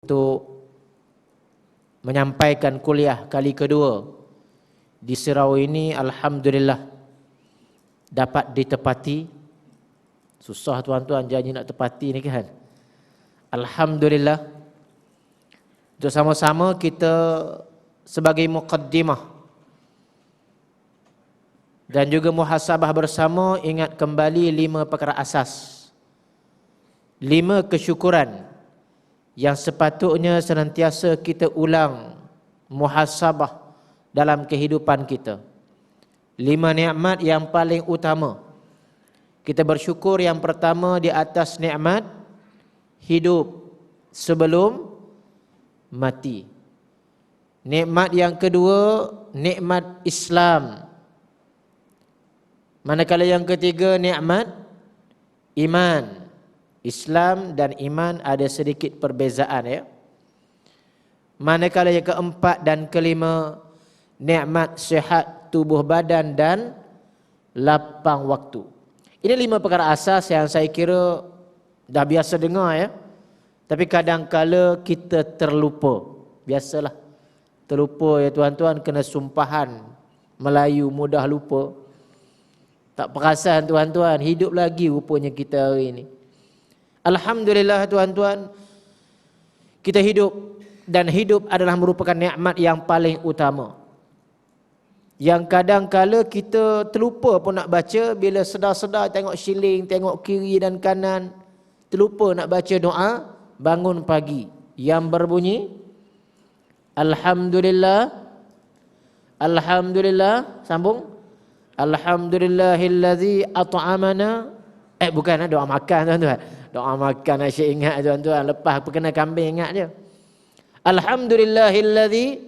untuk menyampaikan kuliah kali kedua di surau ini. Alhamdulillah dapat ditepati. Susah tuan-tuan janji nak tepati ni kan. Alhamdulillah. Untuk sama-sama kita sebagai muqaddimah dan juga muhasabah bersama, ingat kembali 5 perkara asas, 5 kesyukuran yang sepatutnya senantiasa kita ulang muhasabah dalam kehidupan kita. 5 nikmat yang paling utama. Kita bersyukur yang pertama di atas nikmat hidup sebelum mati. Nikmat yang kedua, nikmat Islam. Manakala yang ketiga, nikmat iman. Islam dan iman ada sedikit perbezaan ya. Manakala yang keempat dan kelima, nikmat sihat tubuh badan dan lapang waktu. Ini 5 perkara asas yang saya kira dah biasa dengar ya. Tapi kadang-kala kita terlupa. Biasalah. Terlupa ya tuan-tuan, kena sumpahan Melayu mudah lupa. Tak perasan tuan-tuan, hidup lagi rupanya kita hari ini. Alhamdulillah tuan-tuan, kita hidup, dan hidup adalah merupakan nikmat yang paling utama. Yang kadang-kala kita terlupa pun nak baca, bila sedar-sedar tengok shilling, tengok kiri dan kanan, terlupa nak baca doa bangun pagi yang berbunyi Alhamdulillah, Alhamdulillah, sambung, Alhamdulillahillazi at'amana. Bukan doa makan tuan-tuan. Doa makan asyik ingat tuan-tuan, lepas perkena kambing ingat je. Alhamdulillahillazi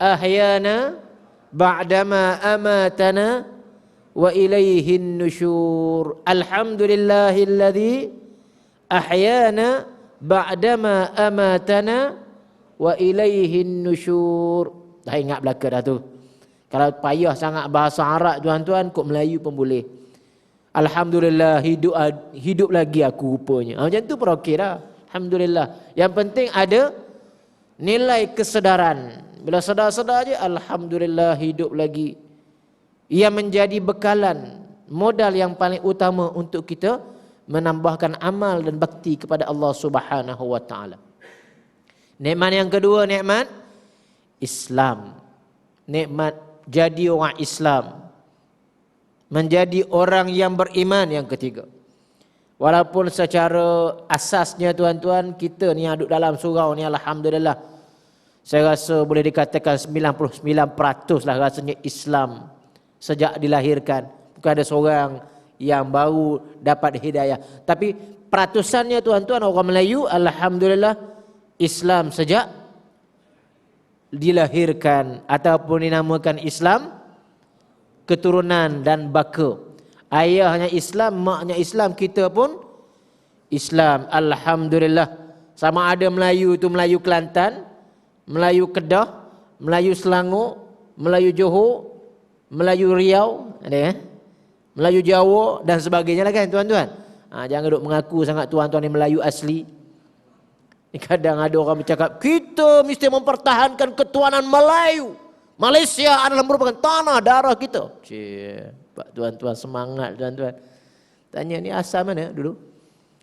ahyana ba'dama amatana wa ilaihin nusyur. Alhamdulillahillazi ahyana ba'dama amatana wa ilaihin nusyur. Dah ingat belaka dah tu. Kalau payah sangat bahasa Arab tuan-tuan, kod Melayu pun boleh. Alhamdulillah hidup lagi aku rupanya. Macam tu pun okey dah. Alhamdulillah. Yang penting ada nilai kesedaran. Bila sedar-sedar je, alhamdulillah hidup lagi. Ia menjadi bekalan, modal yang paling utama untuk kita menambahkan amal dan bakti kepada Allah Subhanahu wa taala. Nikmat yang kedua, nikmat Islam. Nikmat jadi orang Islam. Menjadi orang yang beriman yang ketiga. Walaupun secara asasnya tuan-tuan, kita ni duduk dalam surau ni alhamdulillah, saya rasa boleh dikatakan 99% lah rasanya Islam sejak dilahirkan. Bukan ada seorang yang baru dapat hidayah. Tapi peratusannya tuan-tuan orang Melayu alhamdulillah Islam sejak dilahirkan, ataupun dinamakan Islam keturunan dan baka. Ayahnya Islam, maknya Islam, kita pun Islam. Alhamdulillah. Sama ada Melayu itu Melayu Kelantan, Melayu Kedah, Melayu Selangor, Melayu Johor, Melayu Riau, ada kan? Melayu Jawa dan sebagainya lah kan tuan-tuan. Jangan duk mengaku sangat tuan-tuan ni Melayu asli. Kadang ada orang bercakap, kita mesti mempertahankan ketuanan Melayu. Malaysia adalah merupakan tanah darah kita. Pak tuan-tuan, semangat tuan-tuan. Tanya ni asal mana dulu?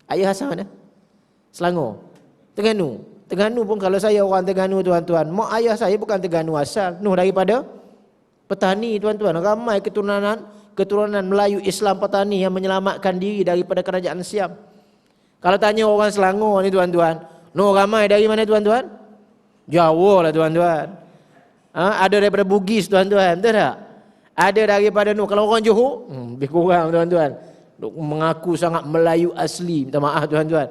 Ayah asal mana? Selangor, Terengganu. Terengganu pun kalau saya orang Terengganu tuan-tuan, mak ayah saya bukan Terengganu asal. Daripada petani tuan-tuan. Ramai keturunan Melayu Islam petani yang menyelamatkan diri daripada kerajaan Siam. Kalau tanya orang Selangor ni tuan-tuan, ramai dari mana tuan-tuan? Jawa lah tuan-tuan. Ada daripada Bugis tuan-tuan, betul tak? Ada daripada kalau orang Johor, lebih kurang tuan-tuan. Mengaku sangat Melayu asli, minta maaf tuan-tuan.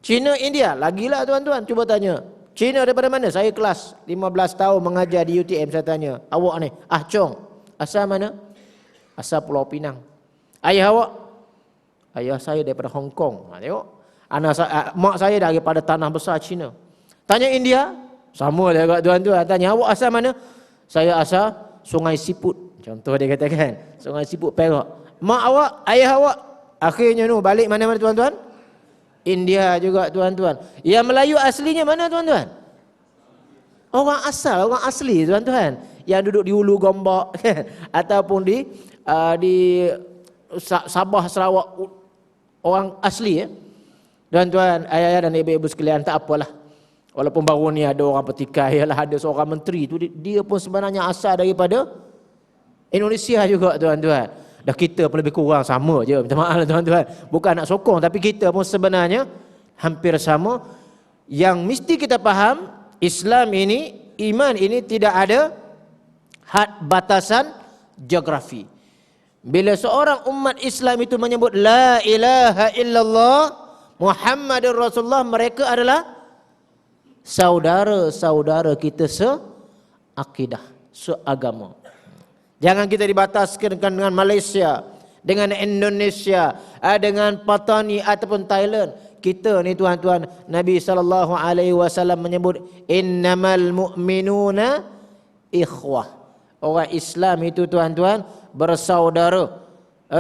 Cina, India, lagilah tuan-tuan. Cuba tanya, Cina daripada mana? Saya kelas 15 tahun mengajar di UTM, saya tanya, awak ni, Chong, asal mana? Asal Pulau Pinang. Ayah awak? Ayah saya daripada Hong Kong. Tengok. Mak saya daripada tanah besar Cina. Tanya India, sama juga tuan-tuan. Tanya awak asal mana? Saya asal Sungai Siput. Contoh dia katakan, Sungai Siput Perak. Mak awak, ayah awak, akhirnya balik mana-mana tuan-tuan? India juga tuan-tuan. Yang Melayu aslinya mana tuan-tuan? Orang asal, orang asli tuan-tuan. Yang duduk di Hulu Gombak ataupun di Sabah Sarawak, orang asli ya. Tuan-tuan, ayah-ayah dan ibu-ibu sekalian, tak apalah. Walaupun baru ni ada orang petikai, ialah ada seorang menteri tu, dia pun sebenarnya asal daripada Indonesia juga tuan-tuan. Dah kita pun lebih kurang sama je, minta maaf tuan-tuan. Bukan nak sokong, tapi kita pun sebenarnya hampir sama. Yang mesti kita faham, Islam ini, iman ini tidak ada had batasan geografi. Bila seorang umat Islam itu menyebut La ilaha illallah Muhammadur Rasulullah, mereka adalah saudara-saudara kita seakidah, seagama. Jangan kita dibataskan dengan Malaysia, dengan Indonesia, dengan Patani ataupun Thailand. Kita ni tuan-tuan, Nabi SAW menyebut innamal mu'minuna ikhwah. Orang Islam itu tuan-tuan bersaudara.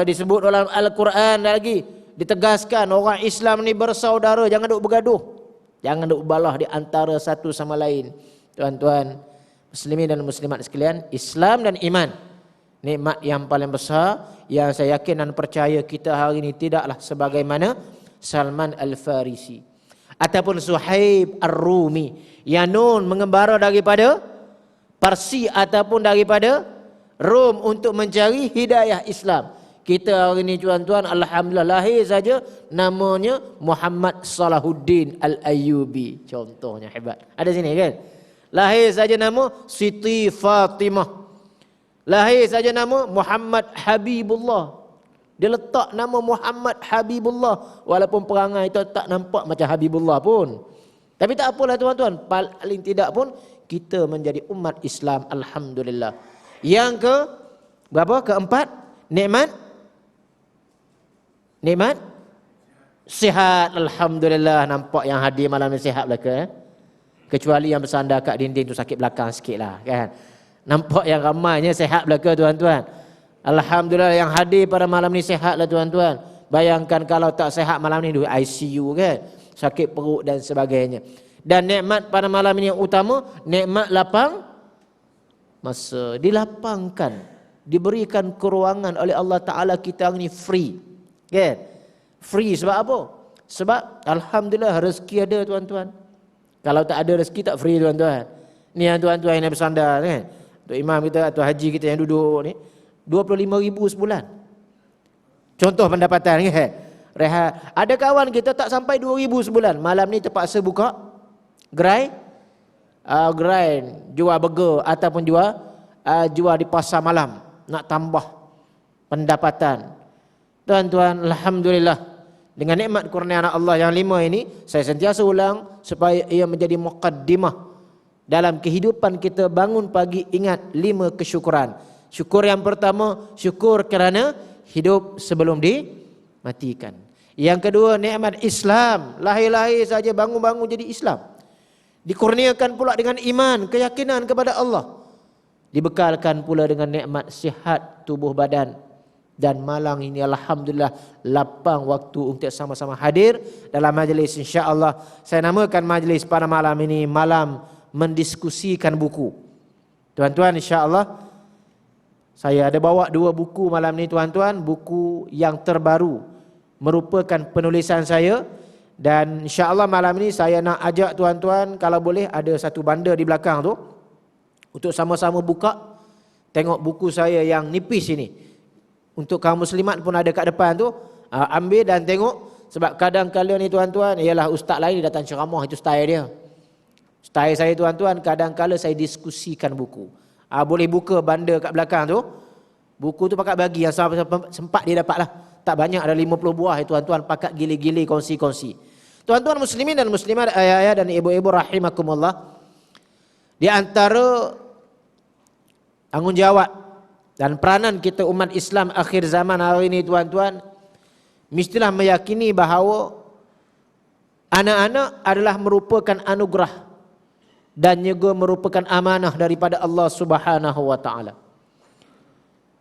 Disebut dalam Al-Quran lagi, ditegaskan orang Islam ni bersaudara, jangan duk bergaduh. Jangan duk balah di antara satu sama lain. Tuan-tuan, muslimin dan muslimat sekalian, Islam dan iman, nikmat yang paling besar yang saya yakin dan percaya kita hari ini tidaklah sebagaimana Salman Al-Farisi ataupun Suhaib Ar-Rumi yang nun mengembara daripada Parsi ataupun daripada Rom untuk mencari hidayah Islam. Kita hari ini tuan-tuan, alhamdulillah, lahir saja namanya Muhammad Salahuddin Al-Ayyubi. Contohnya hebat. Ada sini kan? Lahir saja nama Siti Fatimah. Lahir saja nama Muhammad Habibullah. Dia letak nama Muhammad Habibullah, walaupun perangai itu tak nampak macam Habibullah pun. Tapi tak apalah tuan-tuan, paling tidak pun kita menjadi umat Islam, alhamdulillah. Yang berapa? Keempat, nikmat sihat, alhamdulillah. Nampak yang hadir malam ni sihat belaka. Kecuali yang bersandar kat dinding tu sakit belakang sikit lah kan. Nampak yang ramainya sihat belaka tuan-tuan. Alhamdulillah yang hadir pada malam ni sihat lah tuan-tuan. Bayangkan kalau tak sihat malam ni duduk ICU kan, sakit perut dan sebagainya. Dan nikmat pada malam ini yang utama, nikmat lapang masa. Dilapangkan, diberikan keruangan oleh Allah Ta'ala kita ini free kan? Free sebab apa? Sebab alhamdulillah rezeki ada tuan-tuan. Kalau tak ada rezeki tak free tuan-tuan. Ni yang tuan-tuan yang bersandar kan, Tok Imam kita atau haji kita yang duduk ni, 25,000 sebulan. Contoh pendapatan kan? Rehat. Ada kawan kita tak sampai 2,000 sebulan. Malam ni terpaksa buka gerai jual burger ataupun jual di pasar malam nak tambah pendapatan. Tuan-tuan, alhamdulillah, dengan nikmat kurnia Allah yang 5 ini, saya sentiasa ulang supaya ia menjadi muqaddimah dalam kehidupan kita. Bangun pagi ingat 5 kesyukuran. Syukur yang pertama, syukur kerana hidup sebelum dimatikan. Yang kedua, nikmat Islam. Lahir-lahir saja bangun-bangun jadi Islam. Dikurniakan pula dengan iman, keyakinan kepada Allah. Dibekalkan pula dengan nikmat sihat tubuh badan. Dan malam ini alhamdulillah lapang waktu untuk sama-sama hadir dalam majlis. InsyaAllah saya namakan majlis pada malam ini malam mendiskusikan buku. Tuan-tuan, insyaAllah saya ada bawa 2 buku malam ni tuan-tuan. Buku yang terbaru merupakan penulisan saya. Dan insyaAllah malam ni saya nak ajak tuan-tuan, kalau boleh ada satu banda di belakang tu, untuk sama-sama buka, tengok buku saya yang nipis ini. Untuk kaum muslimat pun ada kat depan tu, ambil dan tengok. Sebab kadang-kadang ni tuan-tuan, ialah ustaz lain dia datang ceramah, itu style dia. Style saya tuan-tuan, kadang-kadang saya diskusikan buku. Boleh buka banda kat belakang tu. Buku tu pakat bagi yang sempat dia dapat lah. Tak banyak, ada 50 buah tuan-tuan, pakat gili-gili, kongsi-kongsi. Tuan-tuan muslimin dan muslimat, ayah-ayah dan ibu-ibu rahimakumullah, di antara tanggungjawab dan peranan kita umat Islam akhir zaman hari ini tuan-tuan, mestilah meyakini bahawa anak-anak adalah merupakan anugerah dan juga merupakan amanah daripada Allah Subhanahu wa taala.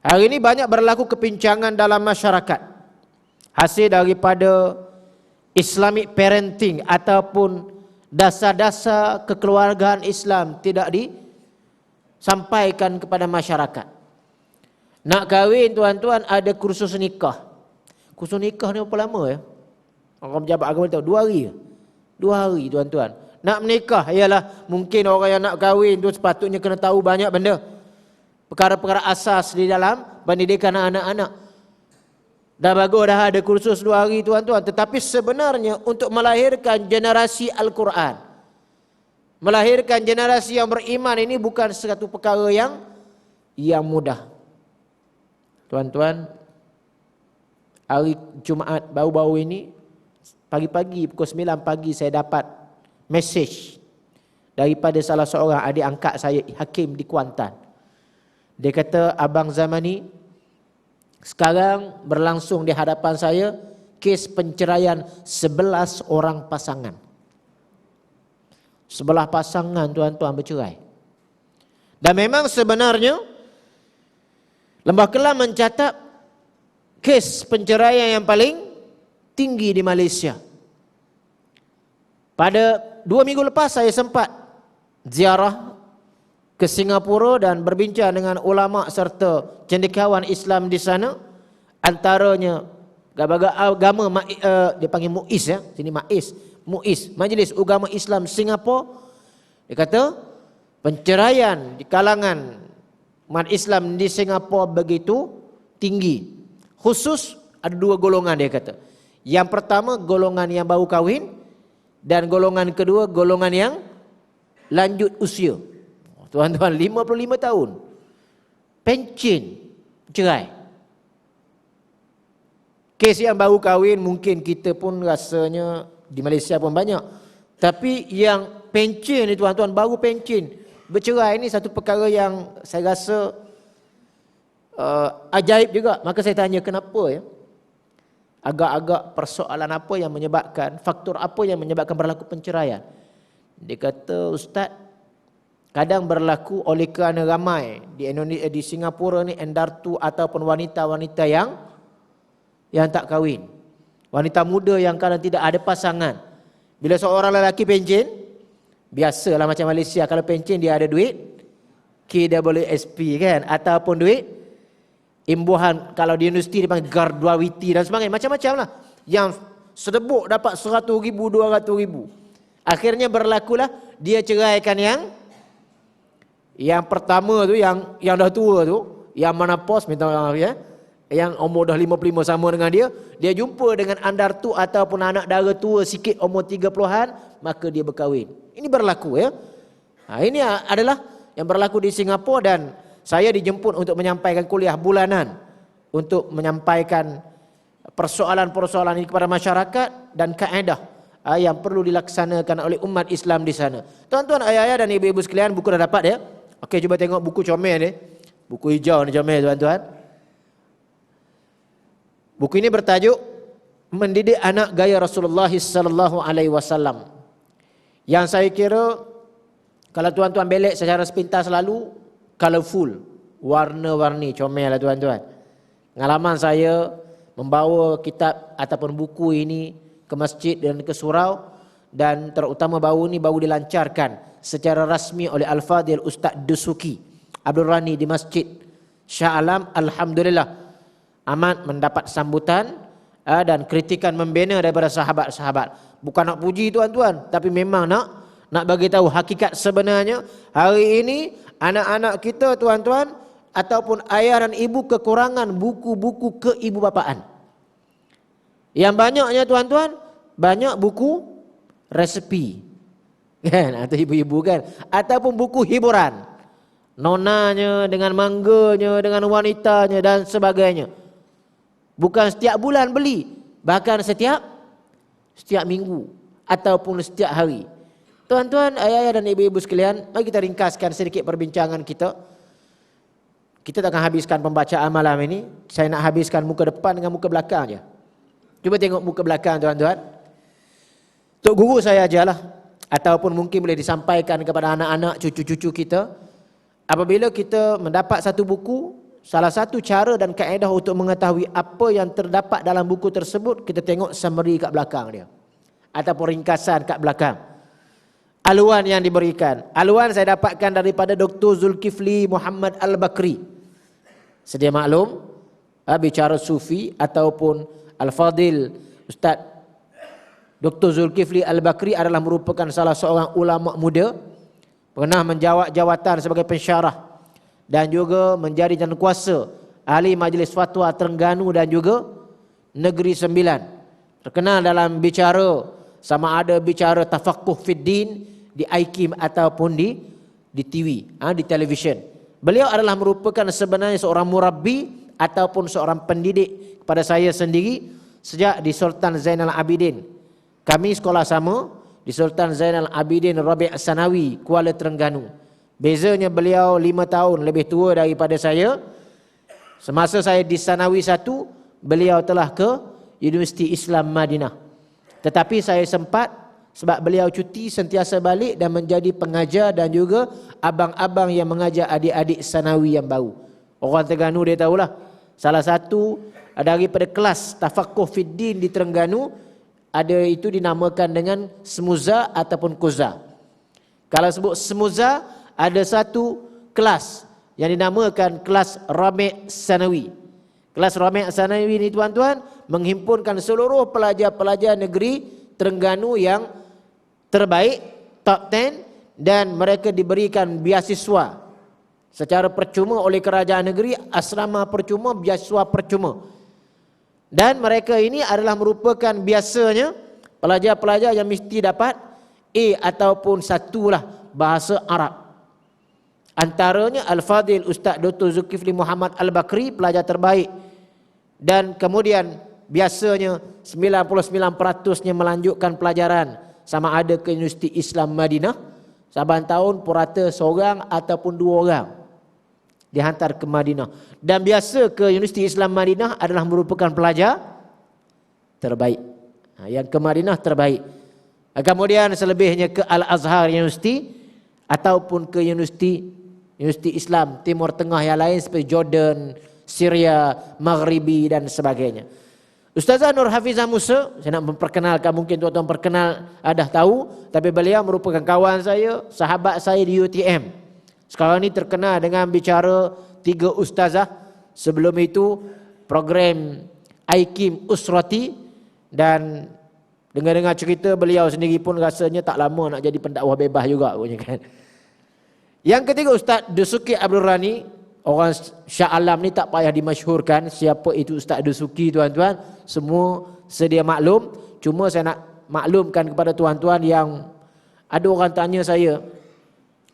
Hari ini banyak berlaku kepincangan dalam masyarakat hasil daripada Islamic parenting ataupun dasar-dasar kekeluargaan Islam tidak disampaikan kepada masyarakat. Nak kahwin tuan-tuan ada kursus nikah. Kursus nikah ni berapa lama ya? Orang pejabat agama tahu 2 hari. 2 hari tuan-tuan. Nak menikah ialah mungkin orang yang nak kahwin tu sepatutnya kena tahu banyak benda. Perkara-perkara asas di dalam pendidikan anak-anak. Dah bagus dah ada kursus 2 hari tuan-tuan. Tetapi sebenarnya untuk melahirkan generasi Al-Quran, melahirkan generasi yang beriman ini bukan satu perkara yang mudah. Tuan-tuan, hari Jumaat baru-baru ini, pagi-pagi pukul 9 pagi saya dapat mesej daripada salah seorang adik angkat saya, hakim di Kuantan. Dia kata, Abang Zamani, sekarang berlangsung di hadapan saya kes penceraian 11 orang pasangan. 11 pasangan tuan-tuan bercerai. Dan memang sebenarnya Lembah Kelang mencatat kes penceraian yang paling tinggi di Malaysia. Pada 2 minggu lepas saya sempat ziarah ke Singapura dan berbincang dengan ulama serta cendekiawan Islam di sana. Antaranya agama dia panggil MUIS ya, sini MUIS, Majlis Ugama Islam Singapura. Dia kata penceraian di kalangan umat Islam di Singapura begitu tinggi. Khusus ada 2 golongan dia kata. Yang pertama golongan yang baru kahwin dan golongan kedua golongan yang lanjut usia. Tuan-tuan 55 tahun. Pencen, cerai. Kes yang baru kahwin mungkin kita pun rasanya di Malaysia pun banyak. Tapi yang pencen ni tuan-tuan, baru pencen, bercerai ni satu perkara yang saya rasa ajaib juga. Maka saya tanya kenapa ya? Agak-agak persoalan apa yang menyebabkan, faktor apa yang menyebabkan berlaku penceraian? Dia kata, Ustaz, kadang berlaku oleh kerana ramai di Indonesia, di Singapura ni endartu ataupun wanita-wanita yang tak kahwin. Wanita muda yang kadang tidak ada pasangan. Bila seorang lelaki pencen, biasalah macam Malaysia, kalau pencen dia ada duit KWSP kan, ataupun duit imbuhan, kalau di universiti dia panggil Garduawiti dan sebagainya, macam-macam lah. Yang sedebuk dapat 100,000, 200,000. Akhirnya berlakulah dia ceraikan yang pertama tu, yang dah tua tu, yang menopause, minta maaf ya, yang umur dah 55 sama dengan dia jumpa dengan andartu ataupun anak dara tua sikit umur 30-an, maka dia berkahwin. Ini berlaku ya. Ini adalah yang berlaku di Singapura dan saya dijemput untuk menyampaikan kuliah bulanan untuk menyampaikan persoalan-persoalan ini kepada masyarakat dan kaedah yang perlu dilaksanakan oleh umat Islam di sana. Tuan-tuan, ayah-ayah dan ibu-ibu sekalian, buku dah dapat ya. Okey, cuba tengok buku comel ni. Buku hijau ni comel tuan-tuan. Buku ini bertajuk Mendidik Anak Gaya Rasulullah sallallahu alaihi wasallam. Yang saya kira kalau tuan-tuan belik secara sepintas selalu colourful, warna-warni, comel lah tuan-tuan. Pengalaman saya membawa kitab ataupun buku ini ke masjid dan ke surau, dan terutama baru dilancarkan secara rasmi oleh Al-Fadhil Ustaz Dusuki Abdul Rani di Masjid Shah Alam. Alhamdulillah amat mendapat sambutan dan kritikan membina daripada sahabat-sahabat. Bukan nak puji tuan-tuan, tapi memang nak bagi tahu hakikat sebenarnya. Hari ini anak-anak kita tuan-tuan ataupun ayah dan ibu kekurangan buku-buku keibubapaan. Yang banyaknya tuan-tuan, banyak buku resepi kan, atau ibu-ibu kan, ataupun buku hiburan, nonanya dengan mangganya, dengan wanitanya dan sebagainya. Bukan setiap bulan beli, bahkan setiap minggu ataupun setiap hari. Tuan-tuan, ayah-ayah dan ibu-ibu sekalian, mari kita ringkaskan sedikit perbincangan kita. Kita tak akan habiskan pembacaan malam ini. Saya nak habiskan muka depan dengan muka belakang je. Cuba tengok muka belakang tuan-tuan. Tok guru saya ajalah, ataupun mungkin boleh disampaikan kepada anak-anak, cucu-cucu kita. Apabila kita mendapat satu buku, salah satu cara dan kaedah untuk mengetahui apa yang terdapat dalam buku tersebut, kita tengok summary kat belakang dia. ataupun ringkasan kat belakang. Aluan yang diberikan. Aluan saya dapatkan daripada Dr. Zulkifli Muhammad Al-Bakri. Sedia maklum, bicara sufi ataupun Al-Fadil Ustaz Dr. Zulkifli Al-Bakri adalah merupakan salah seorang ulama muda, pernah menjawat jawatan sebagai pensyarah dan juga menjadi jawatan ahli Majlis Fatwa Terengganu dan juga Negeri Sembilan. Terkenal dalam bicara, sama ada bicara tafaqquh fid din di IKIM ataupun di TV, di televisyen. Beliau adalah merupakan sebenarnya seorang murabbi ataupun seorang pendidik kepada saya sendiri sejak di Sultan Zainal Abidin. Kami sekolah sama di Sultan Zainal Abidin Rabi' Sanawi, Kuala Terengganu. Bezanya beliau 5 tahun lebih tua daripada saya. Semasa saya di Sanawi 1, beliau telah ke Universiti Islam Madinah. Tetapi saya sempat, sebab beliau cuti, sentiasa balik dan menjadi pengajar dan juga abang-abang yang mengajar adik-adik Sanawi yang baru. Orang Terengganu dia tahulah, salah satu daripada kelas tafaqquh fid din di Terengganu ada itu dinamakan dengan Semuza ataupun Koza. Kalau sebut Semuza, ada satu kelas yang dinamakan kelas Rabi' Sanawi. Kelas Rabi' Sanawi ini tuan-tuan menghimpunkan seluruh pelajar-pelajar negeri Terengganu yang terbaik, top 10, dan mereka diberikan beasiswa secara percuma oleh kerajaan negeri, asrama percuma, beasiswa percuma. Dan mereka ini adalah merupakan biasanya pelajar-pelajar yang mesti dapat A ataupun satulah bahasa Arab. Antaranya Al-Fadil Ustaz Dr. Zulkifli Muhammad Al-Bakri, pelajar terbaik. Dan kemudian biasanya 99%-nya melanjutkan pelajaran sama ada ke Universiti Islam Madinah. Saban tahun purata seorang ataupun 2 orang dihantar ke Madinah. Dan biasa ke Universiti Islam Madinah adalah merupakan pelajar terbaik. Yang ke Madinah terbaik. Kemudian selebihnya ke Al-Azhar University ataupun ke Universiti Islam Timur Tengah yang lain seperti Jordan, Syria, Maghribi dan sebagainya. Ustazah Nur Hafizah Musa, saya nak memperkenalkan, mungkin tuan-tuan perkenal dah tahu, tapi beliau merupakan kawan saya, sahabat saya di UTM. Sekarang ni terkenal dengan bicara 3 ustazah. Sebelum itu program IKIM Usrati, dan dengar-dengar cerita beliau sendiri pun rasanya tak lama nak jadi pendakwah bebas juga kan. Yang ketiga Ustaz Dusuki Abdul Rani. Orang Shah Alam ni tak payah dimasyhurkan siapa itu Ustaz Dusuki tuan-tuan. Semua sedia maklum. Cuma saya nak maklumkan kepada tuan-tuan yang ada orang tanya saya,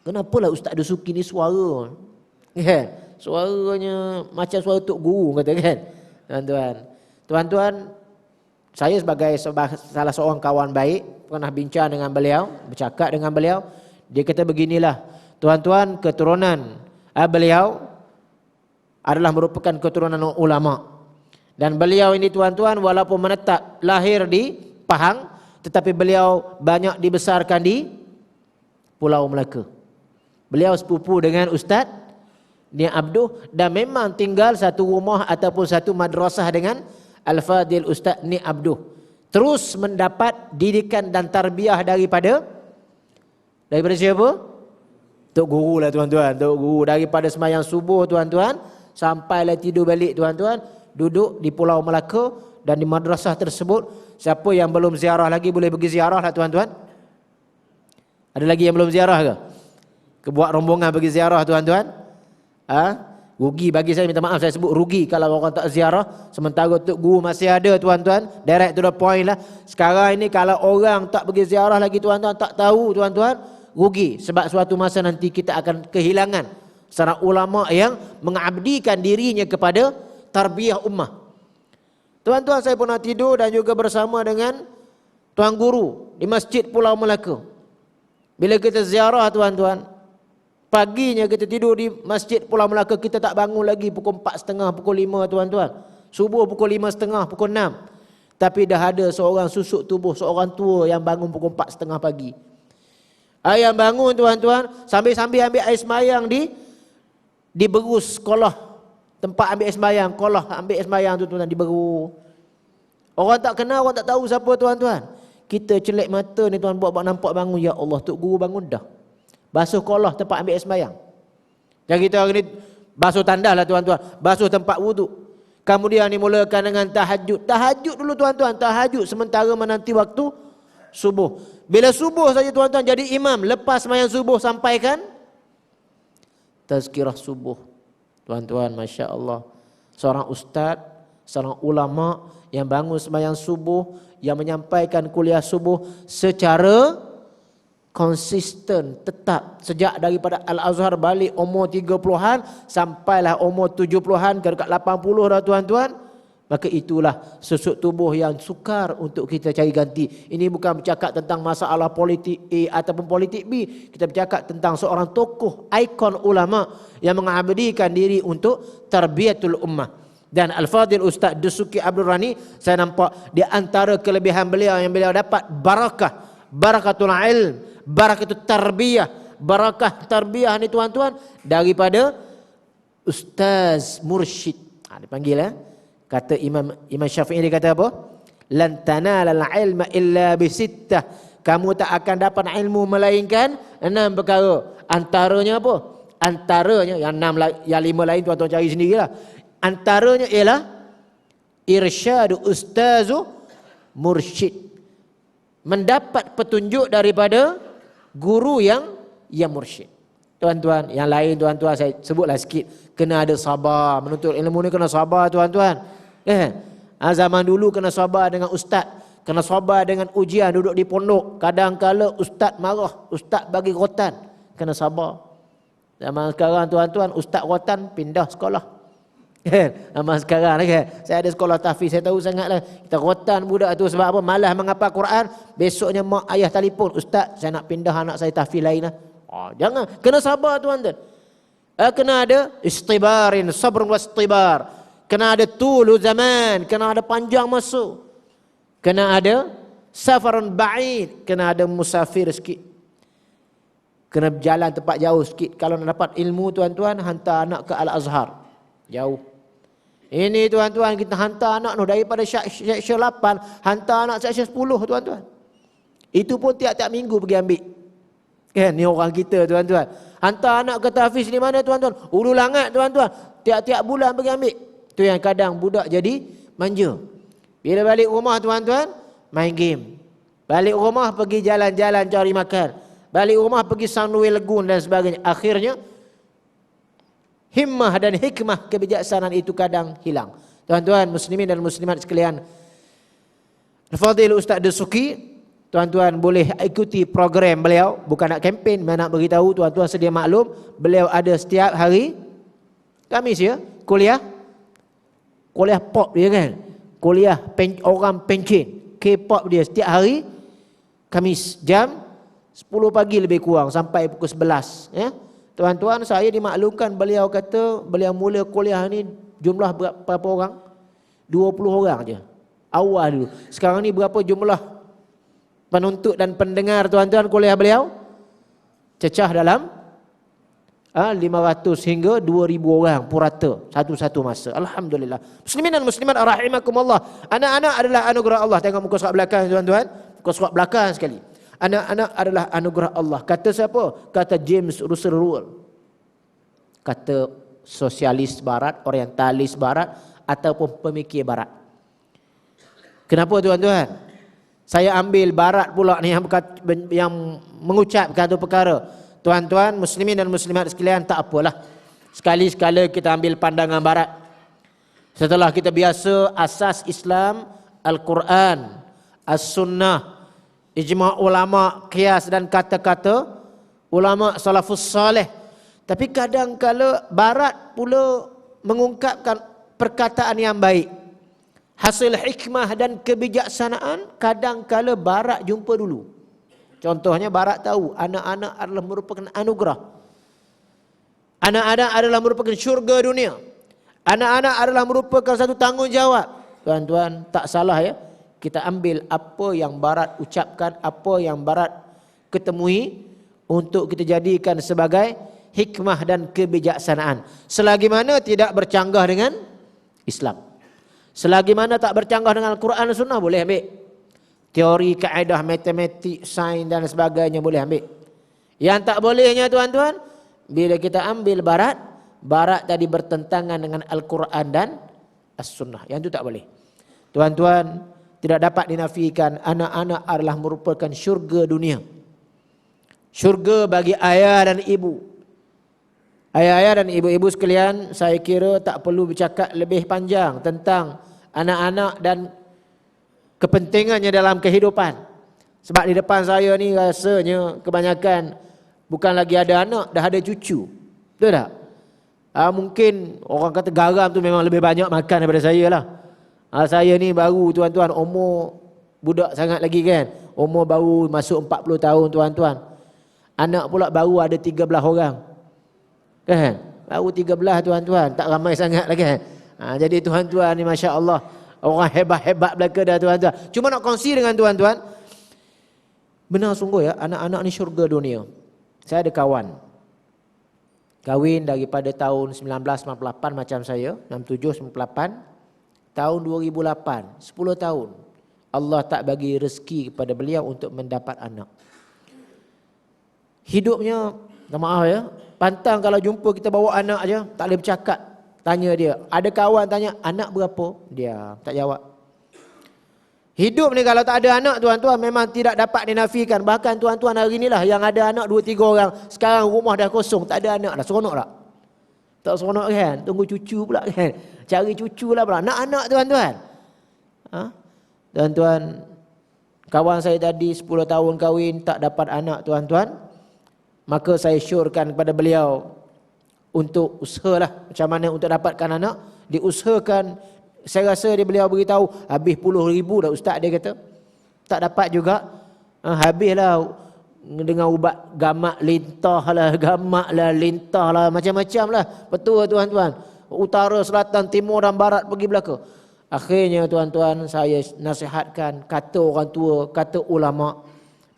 kenapalah Ustaz Dusuki ni suara? Kan? Suaranya macam suara Tok Guru kata kan. Tuan-tuan. Tuan-tuan, saya sebagai salah seorang kawan baik pernah bincang dengan beliau, bercakap dengan beliau. Dia kata beginilah, tuan-tuan, keturunan beliau adalah merupakan keturunan ulama. Dan beliau ini tuan-tuan walaupun menetap lahir di Pahang, tetapi beliau banyak dibesarkan di Pulau Melaka. Beliau sepupu dengan Ustaz Nia Abduh dan memang tinggal satu rumah ataupun satu madrasah dengan Al-Fadil Ustaz Nia Abduh. Terus mendapat didikan dan tarbiyah daripada siapa? Tok Guru lah tuan-tuan. Tok Guru daripada sembahyang subuh tuan-tuan sampailah tidur balik tuan-tuan, duduk di Pulau Melaka dan di madrasah tersebut. Siapa yang belum ziarah lagi boleh pergi ziarah lah tuan-tuan. Ada lagi yang belum ziarah ke? Buat rombongan pergi ziarah tuan-tuan. Rugi bagi saya, minta maaf saya sebut rugi kalau orang tak ziarah. Sementara Tok Guru masih ada tuan-tuan. Direct to the point lah. Sekarang ini kalau orang tak pergi ziarah lagi tuan-tuan, tak tahu tuan-tuan, rugi. Sebab suatu masa nanti kita akan kehilangan seorang ulama yang mengabdikan dirinya kepada tarbiyah ummah. Tuan-tuan, saya pernah tidur dan juga bersama dengan Tuan Guru di Masjid Pulau Melaka. Bila kita ziarah tuan-tuan, paginya kita tidur di Masjid Pulau Melaka, kita tak bangun lagi pukul 4.30, pukul 5 tuan-tuan. Subuh pukul 5.30, pukul 6. Tapi dah ada seorang susuk tubuh, seorang tua yang bangun pukul 4.30 pagi. Yang bangun tuan-tuan, sambil-sambil ambil air semayang di berus sekolah. Tempat ambil air semayang, kolah ambil air semayang tu tuan-tuan, di beru. Orang tak kenal, orang tak tahu siapa tuan-tuan. Kita celik mata ni tuan buat nampak bangun. Ya Allah, Tok Guru bangun dah. Basuh kolah tempat ambil sembahyang. Yang kita hari ni basuh tandas lah tuan-tuan. Basuh tempat wuduk. Kemudian ni mulakan dengan tahajud. Tahajud dulu tuan-tuan. Tahajud sementara menanti waktu subuh. Bila subuh saja tuan-tuan jadi imam. Lepas sembahyang subuh sampaikan tazkirah subuh. Tuan-tuan, Masya Allah. Seorang ustaz, seorang ulama yang bangun sembahyang subuh, yang menyampaikan kuliah subuh secara konsisten, tetap. Sejak daripada Al-Azhar balik umur 30-an, sampailah umur 70-an, ke dekat 80 dah tuan-tuan. Maka itulah susuk tubuh yang sukar untuk kita cari ganti. Ini bukan bercakap tentang masalah politik A ataupun politik B. Kita bercakap tentang seorang tokoh, ikon ulama yang mengabdikan diri untuk tarbiyatul ummah. Dan Al-Fadhil Ustaz Dasuki Abdul Rani, saya nampak di antara kelebihan beliau yang beliau dapat barakah, barakatul ilm, barakatul tarbiyah. Barakah tarbiyah ni tuan-tuan daripada Ustaz Mursyid. Dipanggil kata Imam Syafi'i, dia kata apa? Lan tanalal ilma illa bisittah. Kamu tak akan dapat ilmu melainkan 6 perkara. Antaranya apa? Antaranya yang 6, yang 5 lain tuan-tuan cari sendirilah. Antaranya ialah irsyadu ustazu mursyid. Mendapat petunjuk daripada guru yang mursyid. Tuan-tuan, yang lain tuan-tuan saya sebutlah sikit. Kena ada sabar. Menuntut ilmu ni kena sabar tuan-tuan. Zaman dulu kena sabar dengan ustaz. Kena sabar dengan ujian duduk di pondok. Kadang-kala ustaz marah, ustaz bagi rotan. Kena sabar. Zaman sekarang tuan-tuan, ustaz rotan pindah sekolah. Zaman sekarang saya ada sekolah tahfiz, saya tahu sangatlah. Kita rotan budak tu sebab apa? Malas menghafal Quran. Besoknya mak ayah telefon, ustaz saya nak pindah anak saya tahfiz lain lah. Jangan, kena sabar tuan-tuan. Kena ada istibarin, sabrun wastibar. Kena ada tulu zaman, kena ada panjang masa. Kena ada safarun ba'id, kena ada musafir sikit. Kena berjalan tempat jauh sikit. Kalau nak dapat ilmu tuan-tuan, hantar anak ke Al-Azhar. Jauh. Ini tuan-tuan, kita hantar anak tu daripada seksyen 8, hantar anak seksyen 10 tuan-tuan. Itu pun tiap-tiap minggu pergi ambil. Ni orang kita tuan-tuan. Hantar anak ke tahfiz di mana tuan-tuan? Ulu Langat tuan-tuan. Tiap-tiap bulan pergi ambil. Itu yang kadang budak jadi manja. Bila balik rumah tuan-tuan, main game. Balik rumah pergi jalan-jalan cari makan. Balik rumah pergi Sunway Lagoon dan sebagainya. Akhirnya himmah dan hikmah kebijaksanaan itu kadang hilang. Tuan-tuan muslimin dan muslimat sekalian, Al-Fadhil Ustaz Dasuki, tuan-tuan boleh ikuti program beliau. Bukan nak kempen, mana nak beritahu tuan-tuan sedia maklum. Beliau ada setiap hari Khamis ya, kuliah pop dia kan. Kuliah orang pencen, K-pop dia setiap hari Khamis jam 10 pagi lebih kurang sampai pukul 11 ya. Tuan-tuan, saya dimaklumkan beliau kata beliau mula kuliah ni jumlah berapa orang? 20 orang je. Awal dulu. Sekarang ni berapa jumlah penuntut dan pendengar tuan-tuan kuliah beliau? Cecah dalam 500 hingga 2000 orang purata satu-satu masa. Alhamdulillah. Muslimin dan muslimat rahimakumullah. Anak-anak adalah anugerah Allah. Tengok muka surat belakang tuan-tuan. Muka surat belakang sekali. Anak-anak adalah anugerah Allah. Kata siapa? Kata James Russell Lowell. Kata sosialis barat, orientalis barat ataupun pemikir barat. Kenapa tuan-tuan? Saya ambil barat pula ni yang mengucap satu perkara. Tuan-tuan, muslimin dan muslimat sekalian, tak apalah. Sekali-sekala kita ambil pandangan barat. Setelah kita biasa asas Islam, Al-Quran, As-Sunnah, ijma' ulama, qiyas dan kata-kata ulama salafus salih. Tapi kadang-kala barat pula mengungkapkan perkataan yang baik. Hasil hikmah dan kebijaksanaan kadang-kala barat jumpa dulu. Contohnya barat tahu anak-anak adalah merupakan anugerah. Anak-anak adalah merupakan syurga dunia. Anak-anak adalah merupakan satu tanggungjawab. Tuan-tuan, tak salah ya. Kita ambil apa yang barat ucapkan, apa yang barat ketemui untuk kita jadikan sebagai hikmah dan kebijaksanaan. Selagi mana tidak bercanggah dengan Islam. Selagi mana tak bercanggah dengan Al-Quran dan Sunnah, boleh ambil. teori kaedah matematik, sains dan sebagainya boleh ambil. Yang tak bolehnya tuan-tuan, bila kita ambil barat tadi bertentangan dengan Al-Quran dan As-Sunnah. Yang itu tak boleh. Tuan-tuan, tidak dapat dinafikan anak-anak adalah merupakan syurga dunia. Syurga bagi ayah dan ibu. Ayah-ayah dan ibu-ibu sekalian, saya kira tak perlu bercakap lebih panjang tentang anak-anak dan kepentingannya dalam kehidupan. Sebab di depan saya ni rasanya kebanyakan bukan lagi ada anak, dah ada cucu. Betul tak? Mungkin orang kata garam tu memang lebih banyak makan daripada saya lah. Saya ni baru tuan-tuan, umur budak sangat lagi kan. Umur baru masuk 40 tahun tuan-tuan. Anak pula baru ada 13 orang. Kan? Baru 13 tuan-tuan, tak ramai sangat lagi kan. Jadi tuan-tuan ni Masya Allah, orang hebat-hebat belaka dah tuan-tuan. Cuma nak kongsi dengan tuan-tuan, benar sungguh ya, anak-anak ni syurga dunia. Saya ada kawan, kahwin daripada tahun 1998 macam saya, 67, 98. Tahun 2008, 10 tahun. Allah tak bagi rezeki kepada beliau untuk mendapat anak. Hidupnya, maaf ya, pantang kalau jumpa kita bawa anak aja, tak boleh bercakap. Tanya dia, ada kawan tanya, anak berapa? Dia tak jawab. Hidup ni kalau tak ada anak tuan-tuan memang tidak dapat dinafikan. Bahkan tuan-tuan hari inilah yang ada anak 2-3 orang. Sekarang rumah dah kosong, tak ada anak dah. Seronok tak? Tak seronok kan? Tunggu cucu pula kan? Cari cucu lah pula. Nak anak tuan-tuan. Tuan-tuan, kawan saya tadi 10 tahun kahwin tak dapat anak tuan-tuan. Maka saya syorkan kepada beliau untuk usahalah macam mana untuk dapatkan anak. Diusahakan. Saya rasa beliau beritahu habis puluh ribu dah ustaz, dia kata. Tak dapat juga. Habislah dengan ubat gamak lintah lah, macam-macam lah. Betul tuan-tuan. Utara, selatan, timur dan barat pergi belaka. Akhirnya tuan-tuan, saya nasihatkan, kata orang tua, kata ulama,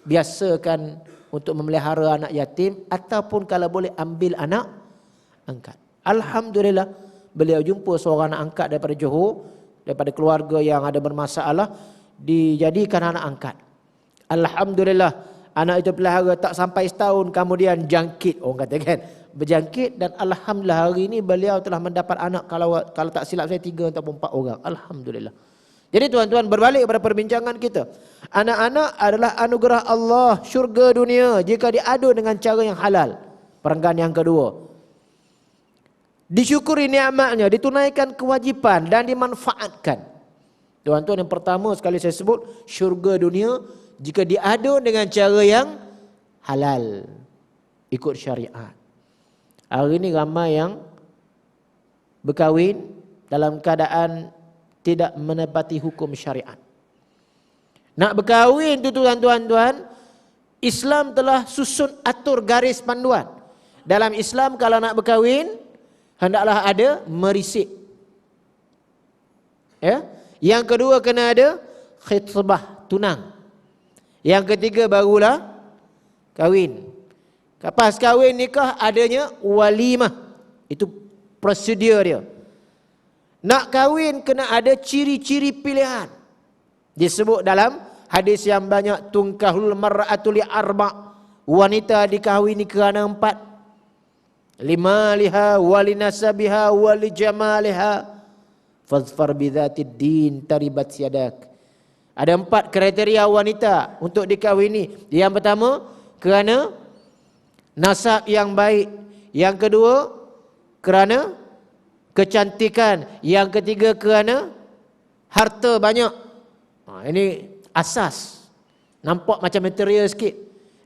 biasakan untuk memelihara anak yatim ataupun kalau boleh ambil anak angkat. Alhamdulillah, beliau jumpa seorang anak angkat daripada Johor, daripada keluarga yang ada bermasalah, dijadikan anak angkat. Alhamdulillah, anak itu pelihara tak sampai setahun kemudian jangkit, orang kata kan, berjangkit, dan alhamdulillah hari ini beliau telah mendapat anak, kalau tak silap saya 3 ataupun 4 orang. Alhamdulillah. Jadi tuan-tuan, berbalik pada perbincangan kita, anak-anak adalah anugerah Allah, syurga dunia jika diadu dengan cara yang halal. Perenggan yang kedua, disyukuri nikmatnya, ditunaikan kewajipan dan dimanfaatkan. Tuan-tuan, yang pertama sekali saya sebut, syurga dunia jika diadu dengan cara yang halal, ikut syariat. Hari ini ramai yang berkahwin dalam keadaan tidak menepati hukum syariat. Nak berkahwin tu tuan-tuan, Islam telah susun atur garis panduan. Dalam Islam kalau nak berkahwin, hendaklah ada merisik. Ya? Yang kedua kena ada khitbah, tunang. Yang ketiga barulah kahwin. Lepas kahwin nikah adanya walimah. Itu prosedur dia. Nak kahwin kena ada ciri-ciri pilihan. Disebut dalam hadis yang banyak, tunkahul mar'atu li arba'. Wanita dikahwini kerana 4. Limaliha walinasabiha walijamaliha fadfar bidzatid din taribat yadak. Ada 4 kriteria wanita untuk dikahwini. Yang pertama, kerana nasab yang baik. Yang kedua, kerana kecantikan. Yang ketiga, kerana harta banyak. Ini asas. Nampak macam material sikit.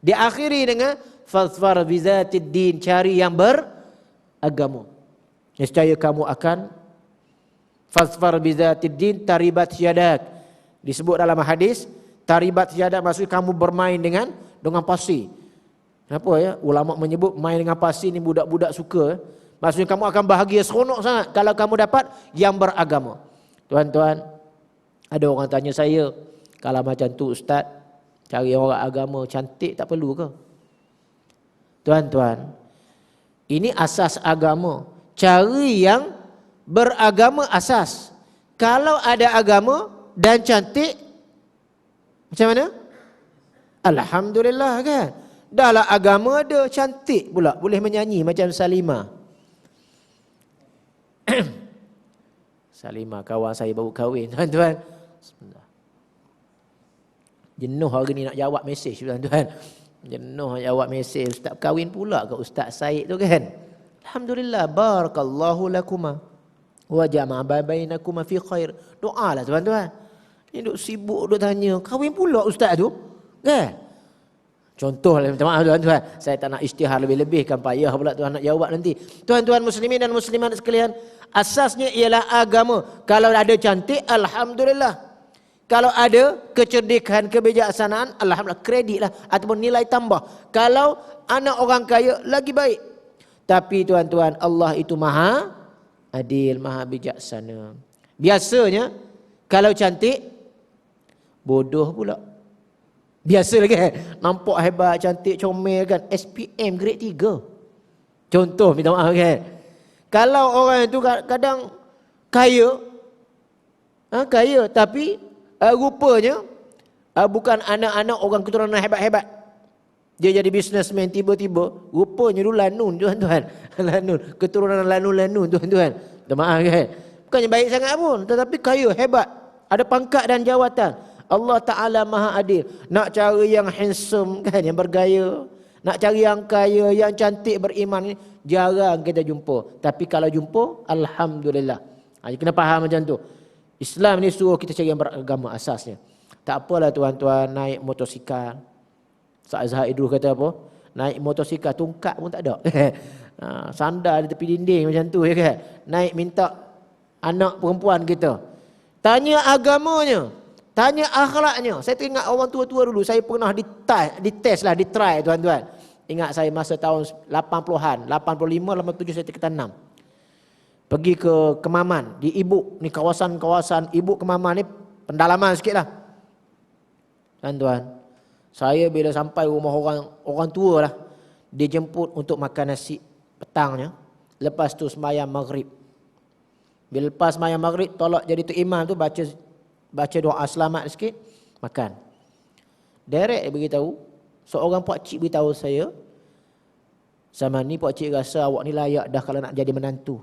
Diakhiri dengan fadfar bizatid din, cari yang beragama. Nescaya kamu akan fadfar bizatid din taribat yadak. Disebut dalam hadis, taribat yadak maksud kamu bermain dengan pasir. Kenapa ya? Ulama menyebut main dengan pasir ni budak-budak suka. Maksudnya kamu akan bahagia, seronok sangat kalau kamu dapat yang beragama. Tuan-tuan, ada orang tanya saya, kalau macam tu ustaz, cari orang agama cantik tak perlu ke? Tuan-tuan, ini asas agama. Cari yang beragama asas. Kalau ada agama dan cantik, Macam mana? Alhamdulillah kan. Dahlah agama ada, cantik pula, boleh menyanyi macam Salimah. Salimah kawan saya baru kahwin, tuan-tuan. Jenuh hari ni nak jawab mesej, tuan-tuan. Jenuh nak jawab mesej, ustaz kahwin pula ke Ustaz Said tu kan. Alhamdulillah, barakallahu lakuma wa jama'a bainakuma fi khair. Doalah tuan-tuan. Ni duk sibuk duk tanya, kahwin pula ustaz tu kan. Contoh lah, minta maaf tuan-tuan, saya tak nak isytihar lebih-lebih kan, payah pula tuan nak jawab nanti. Tuan-tuan muslimin dan muslimat sekalian, asasnya ialah agama. Kalau ada cantik, alhamdulillah. Kalau ada kecerdikan, kebijaksanaan, alhamdulillah, kredit lah ataupun nilai tambah. Kalau anak orang kaya, lagi baik. Tapi tuan-tuan, Allah itu maha adil, maha bijaksana. Biasanya kalau cantik, bodoh pula. Biasa lagi kan, nampak hebat, cantik, comel kan, SPM grade 3. Contoh, minta maaf kan. Kalau orang itu kadang kaya, kaya tapi rupanya bukan anak-anak orang keturunan hebat-hebat. Dia jadi businessman tiba-tiba, rupanya dulu lanun tuan-tuan. Lanun, keturunan lanun-lanun tuan-tuan. Minta maaf kan. Bukannya baik sangat pun, tetapi kaya, hebat, ada pangkat dan jawatan. Allah Ta'ala maha adil. Nak cari yang handsome kan, yang bergaya, nak cari yang kaya, yang cantik, beriman, jarang kita jumpa. Tapi kalau jumpa, alhamdulillah. Kena faham macam tu. Islam ni suruh kita cari yang beragama asasnya. Tak apalah tuan-tuan naik motosikal. Ustaz Azhar Idrus kata apa? Naik motosikal tungkat pun tak ada. Sandar di tepi dinding macam tu ya kan. Naik minta anak perempuan kita. Tanya agamanya. Tanya akhlaknya. Saya teringat orang tua-tua dulu. Saya pernah dites lah, ditry tuan-tuan. Ingat saya masa tahun 80-an. 85, 87 saya tingkatan 6. Pergi ke Kemaman. Di Ibuk. Ni kawasan-kawasan Ibuk Kemaman ni pendalaman sikit lah. Tuan-tuan. Saya bila sampai rumah orang tua lah. Dia jemput untuk makan nasi petangnya. Lepas tu sembahyang maghrib. Bila lepas sembahyang maghrib, tolak jadi tu imam tu baca doa selamat sikit, makan. Direct dia beritahu, seorang pakcik beritahu saya, sama ni pakcik rasa awak ni layak dah kalau nak jadi menantu.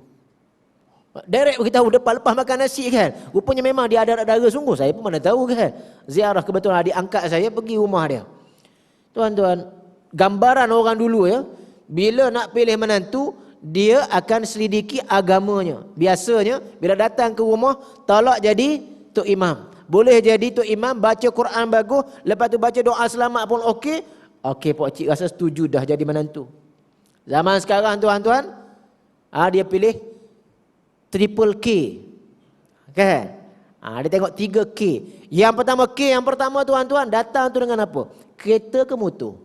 Direct beritahu lepas makan nasi kan. Rupanya memang dia ada dara sungguh. Saya pun mana tahu kan. Ziarah kebetulan adik angkat saya pergi rumah dia. Tuan-tuan, gambaran orang dulu ya, bila nak pilih menantu, dia akan selidiki agamanya. Biasanya bila datang ke rumah, tolak jadi tok imam. Boleh jadi tok imam, baca Quran bagus, lepas tu baca doa selamat pun okey. Okey, pak cik rasa setuju dah jadi menantu. Zaman sekarang tuan-tuan, dia pilih triple K. Kan? Dia tengok 3K. Yang pertama tuan-tuan, datang tu dengan apa? Kereta ke motor?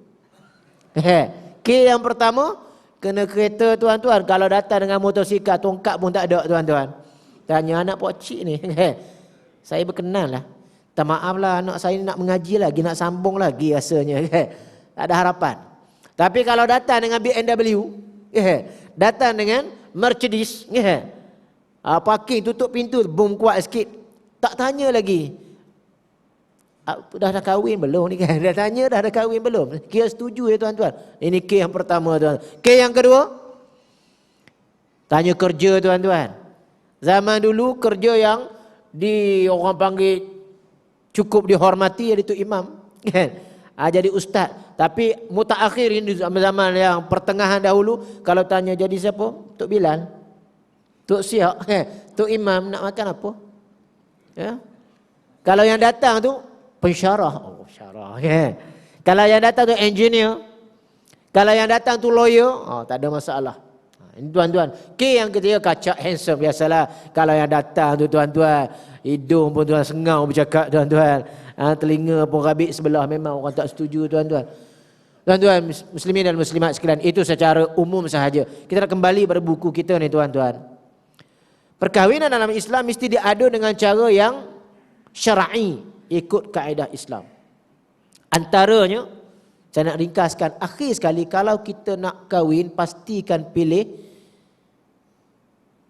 K yang pertama, kena kereta tuan-tuan. Kalau datang dengan motosikal, tongkat pun tak ada tuan-tuan. Tanya anak pak cik ni. Saya berkenan lah. Tak maaf lah, anak saya nak mengaji lagi, nak sambung lagi rasanya. Tak ada harapan. Tapi kalau datang dengan BMW, datang dengan Mercedes, parking tutup pintu, boom kuat sikit. Tak tanya lagi. Dah kahwin belum ni kan? Dah tanya dah kahwin belum? Kira setuju ya tuan-tuan. Ini K yang pertama tuan. K yang kedua, tanya kerja tuan-tuan. Zaman dulu kerja yang orang panggil cukup dihormati iaitu imam kan, jadi ustaz. Tapi mutaakhirin di zaman-zaman yang pertengahan dahulu, kalau tanya jadi siapa? Tok Bilal, Tok Siak, Tok Imam, nak makan apa ya? Kalau yang datang tu pensyarah, syarah kan. Kalau yang datang tu engineer, kalau yang datang tu lawyer, tak ada masalah. Ini tuan-tuan. K yang ketiga, kacak handsome. Biasalah kalau yang datang tu tuan-tuan, hidung pun tuan sengau bercakap tuan-tuan. Telinga pun rabik sebelah, memang orang tak setuju tuan-tuan. Tuan-tuan muslimin dan muslimat sekalian, itu secara umum sahaja. Kita nak kembali pada buku kita ni tuan-tuan. Perkahwinan dalam Islam mesti diadu dengan cara yang syar'i, ikut kaedah Islam. Antaranya, saya nak ringkaskan, akhir sekali, kalau kita nak kahwin, pastikan pilih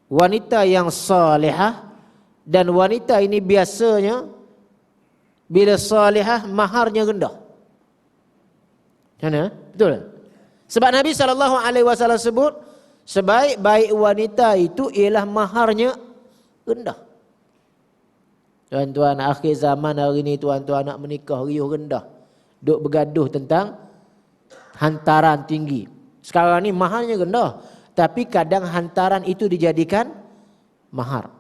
wanita yang salihah. Dan wanita ini biasanya bila salihah maharnya rendah. Macam mana? Betul tak? Sebab Nabi SAW sebut sebaik-baik wanita itu ialah maharnya rendah. Tuan-tuan, akhir zaman hari ni tuan-tuan nak menikah riuh rendah. Duk bergaduh tentang hantaran tinggi. Sekarang ni maharnya rendah, tapi kadang hantaran itu dijadikan mahar.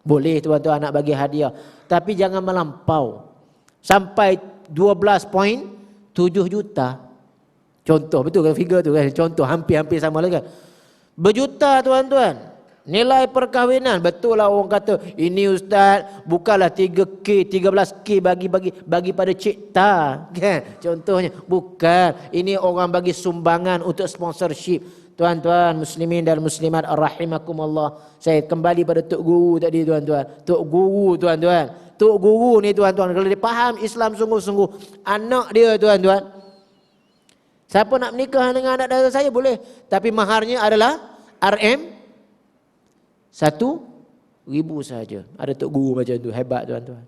Boleh tuan-tuan nak bagi hadiah, tapi jangan melampau. Sampai 12.7 juta. Contoh, betul kan figure tu kan? Contoh hampir-hampir sama lah kan. Berjuta tuan-tuan. Nilai perkahwinan. Betul lah orang kata, ini ustaz bukanlah 3K, 13K bagi pada cipta kan? Contohnya bukan. Ini orang bagi sumbangan untuk sponsorship. Tuan-tuan muslimin dan muslimat rahimakumullah. Saya kembali pada Tok Guru tadi tuan-tuan. Tok Guru tuan-tuan. Tok Guru ni tuan-tuan, kalau dia faham Islam sungguh-sungguh, anak dia tuan-tuan, siapa nak menikah dengan anak dara saya boleh, tapi maharnya adalah RM 1,000 saja. Ada Tok Guru macam tu, hebat tuan-tuan.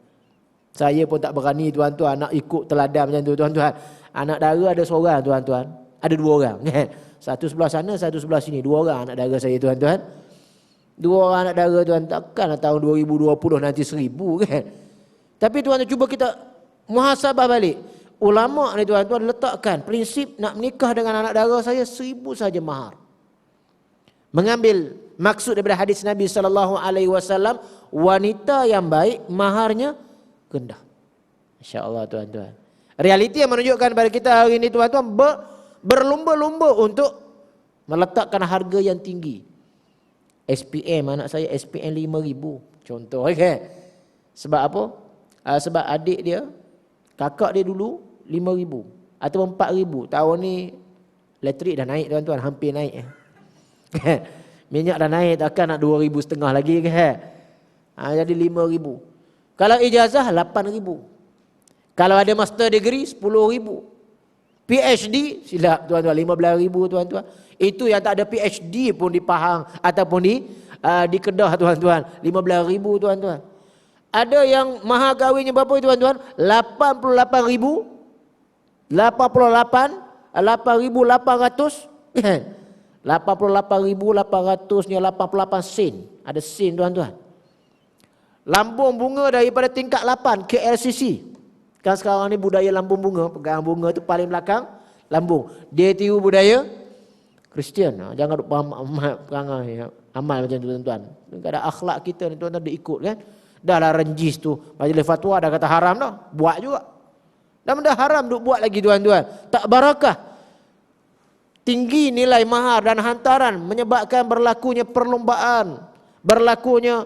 Saya pun tak berani tuan-tuan nak ikut teladan macam tu tuan-tuan. Anak dara ada seorang tuan-tuan, ada dua orang kan. Satu sebelah sana, satu sebelah sini. Dua orang anak dara saya tuan-tuan. Dua orang anak dara tuan, takkanlah tahun 2020 nanti 1,000 kan. Tapi tuan-tuan cuba kita muhasabah balik. Ulama ni tuan-tuan letakkan prinsip nak menikah dengan anak dara saya 1,000 saja mahar. Mengambil maksud daripada hadis Nabi SAW, wanita yang baik maharnya rendah. Insya-Allah tuan-tuan. Realiti yang menunjukkan kepada kita hari ini tuan-tuan, berlumba-lumba untuk meletakkan harga yang tinggi. SPM, anak saya SPM 5,000 contoh kan. Sebab apa? Sebab adik dia, kakak dia dulu 5,000 atau 4,000. Tahun ni elektrik dah naik tuan-tuan, hampir naik. Minyak dah naik, takkan nak 2,500 lagi kan. Jadi 5,000. Kalau ijazah 8,000. Kalau ada master degree 10,000. PhD silap tuan-tuan 15,000 tuan-tuan. Itu yang tak ada PhD pun di Pahang ataupun di Kedah tuan-tuan, 15,000 tuan-tuan. Ada yang mahar kahwinnya berapa tuan-tuan? 88,000. 8,800 kan? 88,800-nya 88 sen. Ada sen tuan-tuan. Lambung bunga daripada tingkat 8 KLCC. Kan sekarang ni budaya lambung bunga, pegang bunga tu paling belakang lambung. Dia tiru budaya Kristian. Jangan duk perangai amal macam tu tuan-tuan. Kadang akhlak kita ni tuan-tuan dia ikut kan. Dah lah renjis tu, majlis fatwa dah kata haram dah, buat juga. Dah benda haram duk buat lagi tuan-tuan. Tak barakah. Tinggi nilai mahar dan hantaran menyebabkan berlakunya perlombaan, berlakunya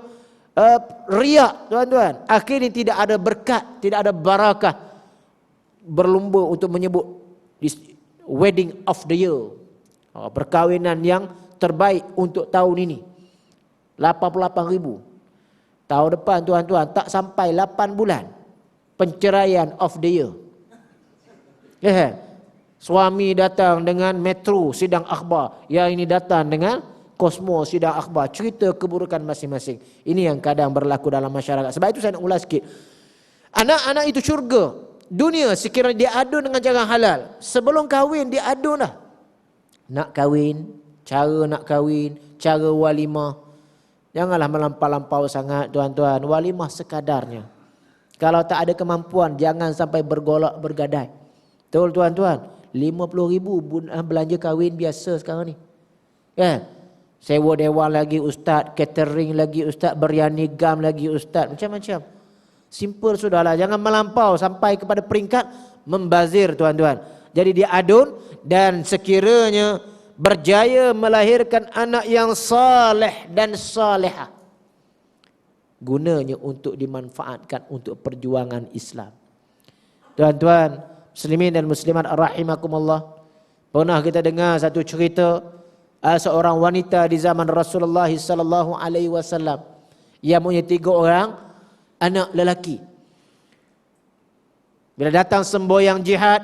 riak tuan-tuan. Akhirnya tidak ada berkat, tidak ada barakah. Berlumba untuk menyebut wedding of the year, perkahwinan yang terbaik untuk tahun ini 88,000. Tahun depan tuan-tuan tak sampai 8 bulan penceraian of the year. Suami datang dengan Metro sidang akhbar, yang ini datang dengan Cosmo sidang akhbar, cerita keburukan masing-masing. Ini yang kadang berlaku dalam masyarakat. Sebab itu saya nak ulas sikit. Anak-anak itu syurga. Dunia sekiranya dia adu dengan cara halal, sebelum kahwin dia adu dah. Nak kahwin, cara nak kahwin, cara walimah. Janganlah melampau-lampau sangat tuan-tuan. Walimah sekadarnya. Kalau tak ada kemampuan, jangan sampai bergolak bergadai. Betul tuan-tuan? 50,000 belanja kahwin biasa sekarang ni. Kan? Sewa dewan lagi ustaz, catering lagi ustaz, biryani gam lagi ustaz, macam-macam. Simple sudahlah, jangan melampau sampai kepada peringkat membazir tuan-tuan. Jadi dia adun, dan sekiranya berjaya melahirkan anak yang saleh dan salihah, gunanya untuk dimanfaatkan untuk perjuangan Islam. Tuan-tuan muslimin dan muslimat rahimakumullah, pernah kita dengar satu cerita seorang wanita di zaman Rasulullah sallallahu alaihi wasallam yang punya 3 orang anak lelaki. Bila datang semboyang jihad,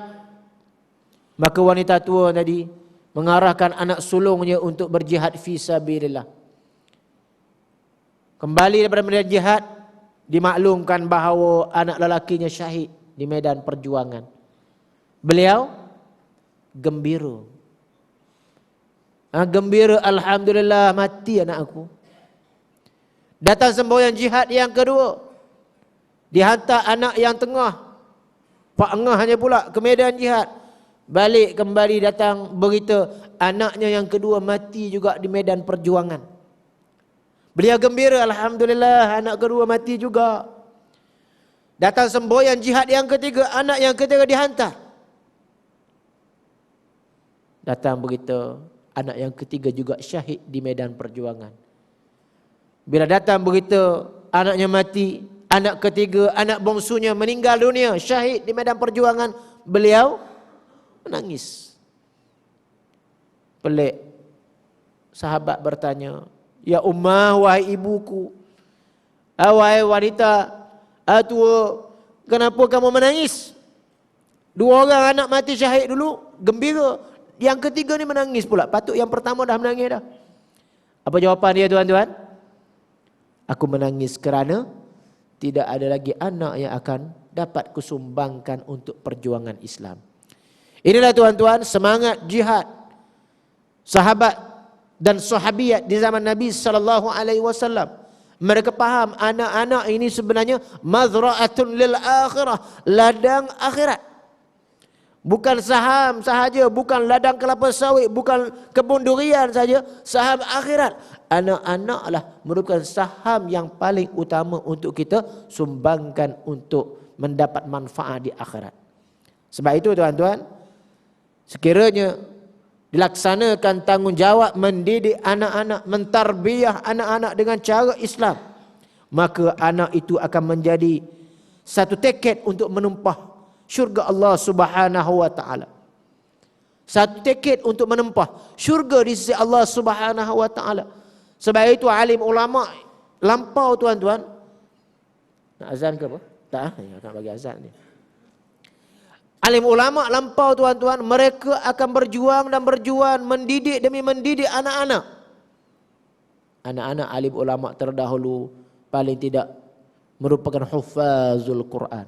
maka wanita tua tadi mengarahkan anak sulungnya untuk berjihad fi sabilillah. Kembali daripada medan jihad, dimaklumkan bahawa anak lelakinya syahid di medan perjuangan. Beliau gembira. Gembira, alhamdulillah mati anak aku. Datang semboyan jihad yang kedua, dihantar anak yang tengah, Pak Engahnya pula ke medan jihad. Balik kembali datang berita anaknya yang kedua mati juga di medan perjuangan. Beliau gembira, alhamdulillah anak kedua mati juga. Datang semboyan jihad yang ketiga, anak yang ketiga dihantar. Datang berita anak yang ketiga juga syahid di medan perjuangan. Bila datang berita anaknya mati, anak ketiga, anak bongsunya meninggal dunia, syahid di medan perjuangan, beliau menangis. Pelik. Sahabat bertanya, "Ya ummah, wahai ibuku, wahai wanita tua, kenapa kamu menangis? Dua orang anak mati syahid dulu, gembira. Yang ketiga ni menangis pula. Patut yang pertama dah menangis dah." Apa jawapan dia, tuan-tuan? "Aku menangis kerana tidak ada lagi anak yang akan dapat kusumbangkan untuk perjuangan Islam." Inilah tuan-tuan semangat jihad sahabat dan sahabiat di zaman Nabi sallallahu alaihi wasallam. Mereka faham anak-anak ini sebenarnya mazra'atun lil akhirah, ladang akhirat. Bukan saham sahaja, bukan ladang kelapa sawit, bukan kebun durian saja, saham akhirat. Anak-anaklah merupakan saham yang paling utama untuk kita sumbangkan untuk mendapat manfaat di akhirat. Sebab itu tuan-tuan, sekiranya dilaksanakan tanggungjawab mendidik anak-anak, mentarbiyah anak-anak dengan cara Islam, maka anak itu akan menjadi satu tiket untuk menumpah syurga Allah Subhanahu wa taala. Satu tiket untuk menempah syurga di sisi Allah Subhanahu wa taala. Sebab itu alim ulama lampau tuan-tuan. Nak azan ke apa? Tak, nak bagi azan ni. Alim ulama lampau tuan-tuan, mereka akan berjuang dan berjuang mendidik demi mendidik anak-anak. Anak-anak alim ulama terdahulu paling tidak merupakan hufazul Quran.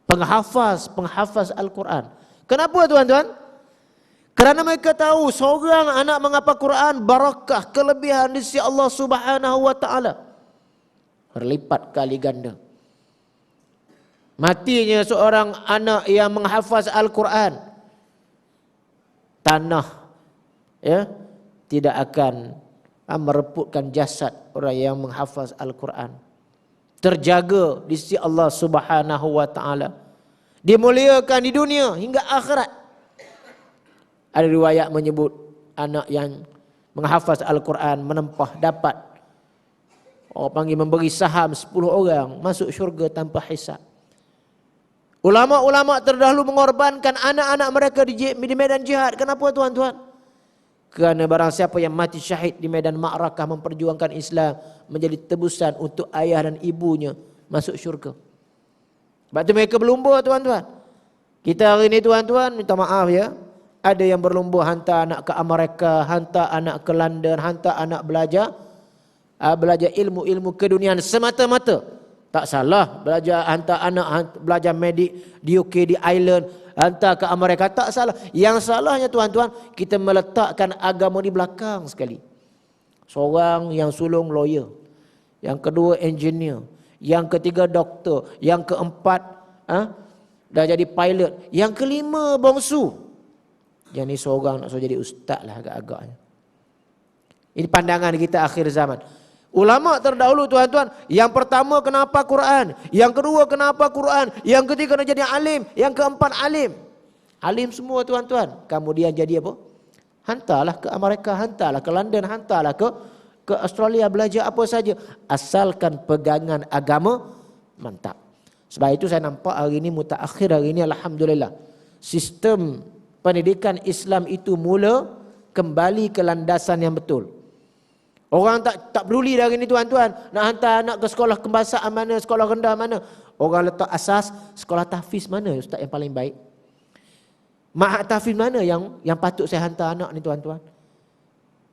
Penghafaz Al-Quran. Kenapa tuan-tuan? Kerana mereka tahu seorang anak menghafal Quran barakah, kelebihan di sisi Allah Subhanahu wa taala berlipat kali ganda. Matinya seorang anak yang menghafaz Al-Quran, tanah tidak akan mereputkan jasad orang yang menghafaz Al-Quran. Terjaga di sisi Allah Subhanahu wa taala. Dimuliakan di dunia hingga akhirat. Ada riwayat menyebut anak yang menghafaz Al-Quran menempah dapat, orang panggil memberi saham 10 orang masuk syurga tanpa hisab. Ulama-ulama terdahulu mengorbankan anak-anak mereka di medan jihad. Kenapa tuan-tuan? Kerana barang siapa yang mati syahid di medan ma'rakah memperjuangkan Islam, menjadi tebusan untuk ayah dan ibunya masuk syurga. Sebab itu mereka berlumba tuan-tuan. Kita hari ini tuan-tuan, minta maaf ya, ada yang berlumba hantar anak ke Amerika, hantar anak ke London, hantar anak belajar ilmu-ilmu keduniaan semata-mata. Tak salah belajar, hantar anak belajar medik di UK, di Ireland, hantar ke Amerika, tak salah. Yang salahnya tuan-tuan, kita meletakkan agama di belakang sekali. Seorang yang sulung lawyer, yang kedua engineer, yang ketiga doktor, yang keempat dah jadi pilot, yang kelima bongsu. Yang ni seorang nak so jadi ustaz lah agak-agaknya. Ini pandangan kita akhir zaman. Ulama terdahulu tuan-tuan, yang pertama kenapa Quran, yang kedua kenapa Quran, yang ketiga nak jadi alim, yang keempat alim. Alim semua tuan-tuan. Kemudian jadi apa? Hantarlah ke Amerika, hantarlah ke London, hantarlah ke Australia belajar apa saja, asalkan pegangan agama mantap. Sebab itu saya nampak hari ini mutaakhir hari ini alhamdulillah, sistem pendidikan Islam itu mula kembali ke landasan yang betul. Orang tak peduli dari ini tuan-tuan, nak hantar anak ke sekolah kembasaan mana, sekolah rendah mana. Orang letak asas sekolah tahfiz mana ustaz yang paling baik. Ma'had tahfiz mana yang patut saya hantar anak ni tuan-tuan.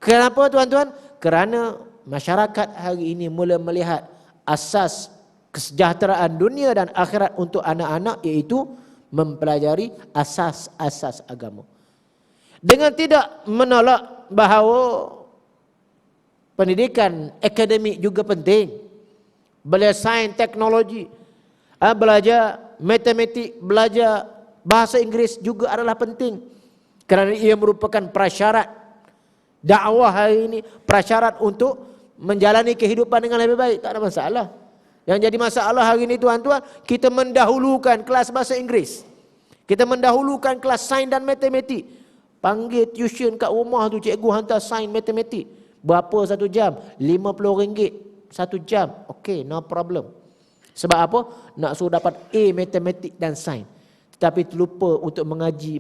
Kenapa tuan-tuan? Kerana masyarakat hari ini mula melihat asas kesejahteraan dunia dan akhirat untuk anak-anak, iaitu mempelajari asas-asas agama. Dengan tidak menolak bahawa pendidikan akademik juga penting. Belajar sains, teknologi, belajar matematik, belajar bahasa Inggeris juga adalah penting. Kerana ia merupakan prasyarat dakwah hari ini, prasyarat untuk menjalani kehidupan dengan lebih baik. Tak ada masalah. Yang jadi masalah hari ini tuan-tuan, kita mendahulukan kelas bahasa Inggeris. Kita mendahulukan kelas sains dan matematik. Panggil tuition kat rumah tu, cikgu hantar sains matematik. Berapa satu jam? RM50 satu jam. Okey, no problem. Sebab apa? Nak suruh dapat A matematik dan sains. Tetapi terlupa untuk mengaji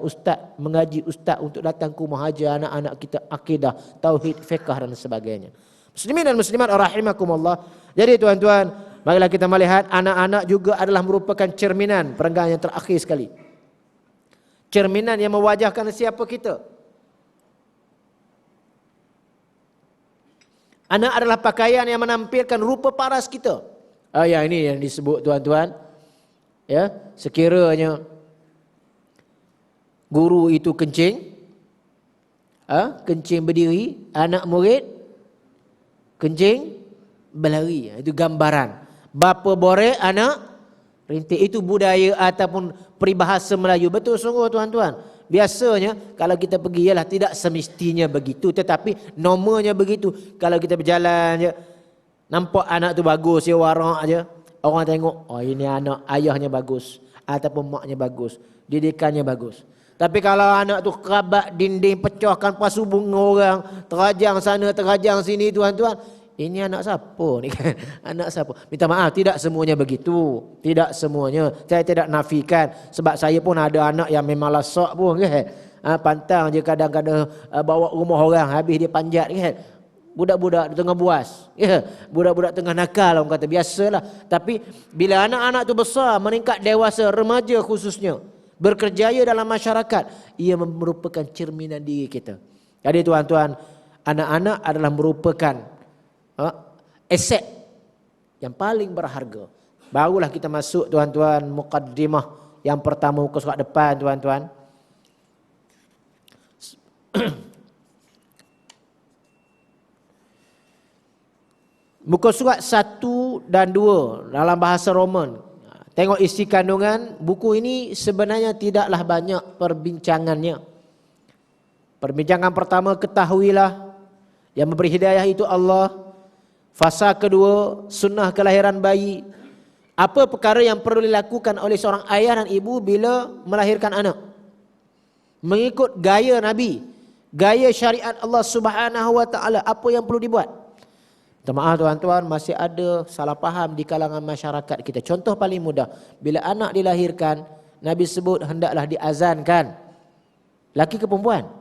ustaz untuk datang ke rumah ajar anak-anak kita akidah, tauhid, fiqh dan sebagainya. Muslimin dan muslimat rahimakumullah. Jadi tuan-tuan, marilah kita melihat anak-anak juga adalah merupakan cerminan, perenggan yang terakhir sekali. Cerminan yang mewajahkan siapa kita. Anak adalah pakaian yang menampilkan rupa paras kita. Ya, ini yang disebut tuan-tuan. Ya, sekiranya guru itu kencing, kencing berdiri, anak murid kencing berlari. Itu gambaran. Bapa borek, anak rintik. Itu budaya ataupun peribahasa Melayu. Betul sungguh tuan-tuan. Biasanya kalau kita pergi, ialah tidak semestinya begitu, tetapi normalnya begitu. Kalau kita berjalan je, nampak anak tu bagus, dia warak je, orang tengok, oh ini anak, ayahnya bagus ataupun maknya bagus, didikannya bagus. Tapi kalau anak tu kerabat dinding, pecahkan pasu bunga orang, terajang sana, terajang sini tuan-tuan, ini anak siapa ni kan? Anak siapa? Minta maaf, tidak semuanya begitu. Tidak semuanya. Saya tidak nafikan. Sebab saya pun ada anak yang memang lasak pun kan. Pantang je kadang-kadang bawa rumah orang, habis dia panjat kan. Budak-budak tengah buas. Ya, budak-budak tengah nakal, orang kata biasalah. Tapi bila anak-anak tu besar, meningkat dewasa, remaja khususnya, berkerjaya dalam masyarakat, ia merupakan cerminan diri kita. Jadi tuan-tuan, anak-anak adalah merupakan aset yang paling berharga. Barulah kita masuk tuan-tuan mukaddimah yang pertama, muka surat depan tuan-tuan. Muka surat 1 dan 2 dalam bahasa Roman. Tengok isi kandungan. Buku ini sebenarnya tidaklah banyak perbincangannya. Perbincangan pertama, ketahuilah yang memberi hidayah itu Allah. Fasa kedua, sunnah kelahiran bayi. Apa perkara yang perlu dilakukan oleh seorang ayah dan ibu bila melahirkan anak? Mengikut gaya Nabi, gaya syariat Allah Subhanahu wa taala, apa yang perlu dibuat? Minta maaf tuan-tuan, masih ada salah faham di kalangan masyarakat kita. Contoh paling mudah, bila anak dilahirkan, Nabi sebut hendaklah diazankan. Laki ke perempuan?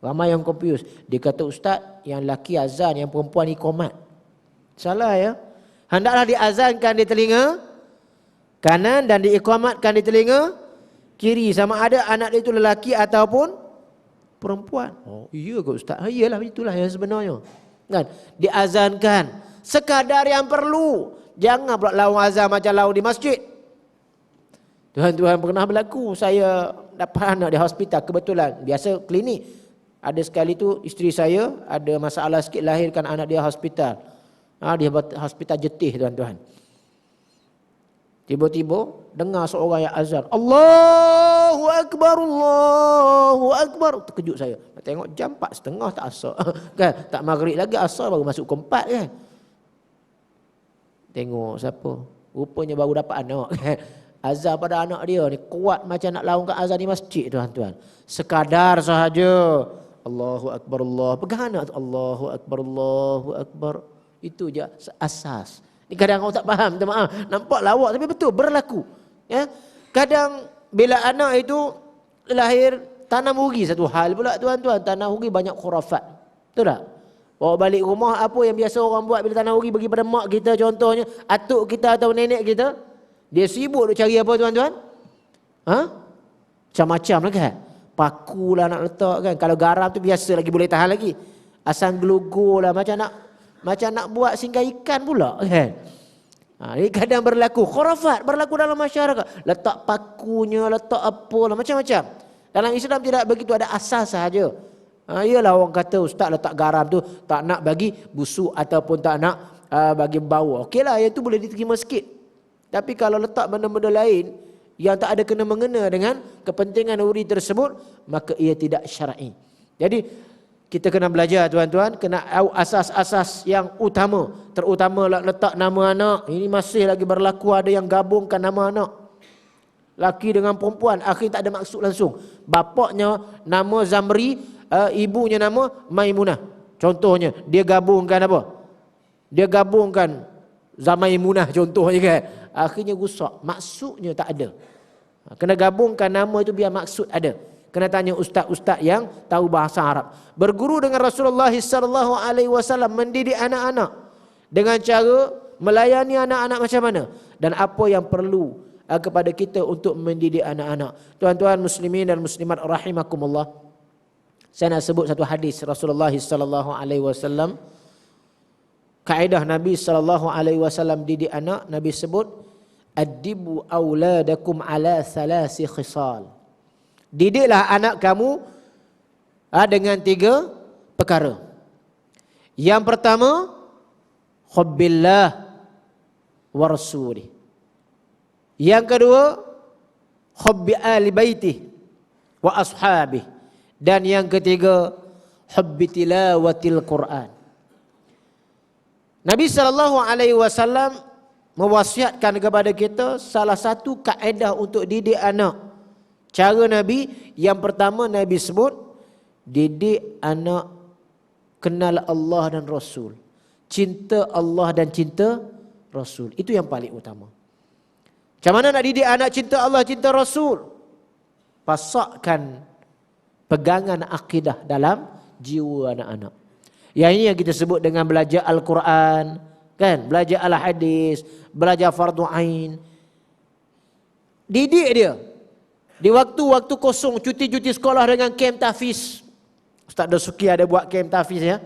Ramai yang confuse. Dia kata, ustaz, yang laki azan, yang perempuan iqamat. Salah ya. Hendaklah diazankan di telinga kanan dan diiqamatkan di telinga kiri. Sama ada anak itu lelaki ataupun perempuan. Oh iya ke ustaz? Iyalah, itulah yang sebenarnya. Kan? Diazankan sekadar yang perlu. Jangan pula laung azan macam laung di masjid. Tuhan-tuhan, pernah berlaku saya dapat anak di hospital. Kebetulan, biasa klinik. Ada sekali tu isteri saya ada masalah sikit, lahirkan anak dia hospital. Dia hospital Jetih tuan-tuan. Tiba-tiba dengar seorang yang azan, Allahu Akbar, Allahu Akbar. Terkejut saya. Tengok jam 4:30 tak asar. Kan? Tak maghrib lagi, asar baru masuk ke 4 kan. Tengok siapa? Rupanya baru dapat anak kan. Azan pada anak dia ni kuat macam nak laungkan azan di masjid tuan-tuan. Sekadar sahaja. Allahu Akbar, Allah. Pegang anak tu, Allahu Akbar, Allahu Akbar. Itu je asas. Ni kadang orang tak faham, minta maaf. Nampak lawak tapi betul, berlaku. Ya? Kadang bila anak itu lahir, tanam ugi satu hal pula tuan-tuan. Tanam ugi banyak khurafat. Betul tak? Bawa balik rumah, apa yang biasa orang buat bila tanam ugi bagi pada mak kita contohnya, atuk kita atau nenek kita. Dia sibuk nak cari apa tuan-tuan? Macam-macam lah kan? Paku lah nak letak kan. Kalau garam tu biasa lagi, boleh tahan lagi. Asam gelugur lah, macam nak buat singgah ikan pula kan. Ini kadang berlaku khurafat, berlaku dalam masyarakat. Letak pakunya, letak apalah, macam-macam. Dalam Islam tidak begitu, ada asas sahaja. Iyalah orang kata ustaz letak garam tu tak nak bagi busuk ataupun tak nak bagi bau. Okeylah, yang tu boleh diterima sikit. Tapi kalau letak benda-benda lain yang tak ada kena-mengena dengan kepentingan uri tersebut, maka ia tidak syar'i. Jadi kita kena belajar tuan-tuan, kena asas-asas yang utama, terutama letak nama anak. Ini masih lagi berlaku, ada yang gabungkan nama anak. Laki dengan perempuan, akhirnya tak ada maksud langsung. Bapaknya nama Zamri, ibunya nama Maimunah. Contohnya, dia gabungkan apa? Dia gabungkan Zamaimunah contohnya kan. Akhirnya rusak, maksudnya tak ada. Kena gabungkan nama itu biar maksud ada. Kena tanya ustaz-ustaz yang tahu bahasa Arab. Berguru dengan Rasulullah sallallahu alaihi wasallam, mendidik anak-anak dengan cara melayani anak-anak macam mana dan apa yang perlu kepada kita untuk mendidik anak-anak. Tuan-tuan muslimin dan muslimat rahimakumullah. Saya nak sebut satu hadis Rasulullah sallallahu alaihi wasallam. Kaedah Nabi sallallahu alaihi wasallam didik anak, Nabi sebut addibu auladakum ala thalasi khisal. Didiklah anak kamu dengan 3 perkara. Yang pertama, hubbillah wa rasulih. Yang kedua, hubbi ahli baitih wa ashabih. Dan yang ketiga, hubbi tilawatil Quran. Nabi sallallahu alaihi wasallam mewasiatkan kepada kita salah satu kaedah untuk didik anak. Cara Nabi, yang pertama Nabi sebut, didik anak kenal Allah dan Rasul. Cinta Allah dan cinta Rasul. Itu yang paling utama. Macam mana nak didik anak cinta Allah, cinta Rasul? Pasakkan pegangan akidah dalam jiwa anak-anak. Yang ini yang kita sebut dengan belajar Al-Quran, kan? Belajar Al-Hadis, belajar fardu ain. Didik dia. Di waktu-waktu kosong, cuti-cuti sekolah dengan kem tahfiz. Ustaz Dasuki ada buat kem tahfiz ya.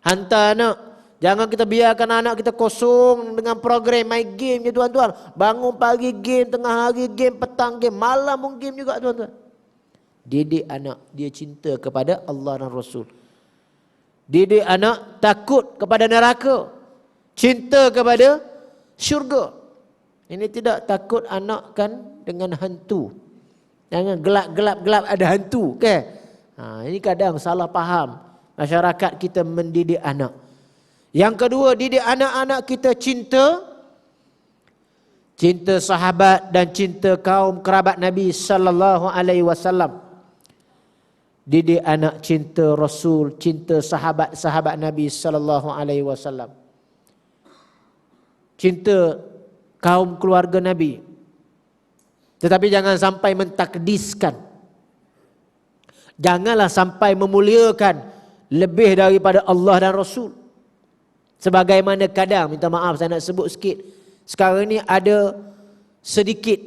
Hantar anak. Jangan kita biarkan anak kita kosong dengan program main game je tuan-tuan. Bangun pagi game, tengah hari game, petang game, malam pun game juga tuan-tuan. Didik anak dia cinta kepada Allah dan Rasul. Didik anak takut kepada neraka, cinta kepada syurga. Ini tidak takut anak kan dengan hantu. Jangan gelap-gelap ada hantu, kan? Ini kadang salah faham masyarakat kita mendidik anak. Yang kedua, didik anak-anak kita cinta sahabat dan cinta kaum kerabat Nabi sallallahu alaihi wasallam. Didik anak cinta Rasul, cinta sahabat-sahabat Nabi sallallahu alaihi wasallam. Cinta kaum keluarga Nabi. Tetapi jangan sampai mentakdiskan. Janganlah sampai memuliakan lebih daripada Allah dan Rasul. Sebagaimana kadang, minta maaf saya nak sebut sikit, sekarang ni ada sedikit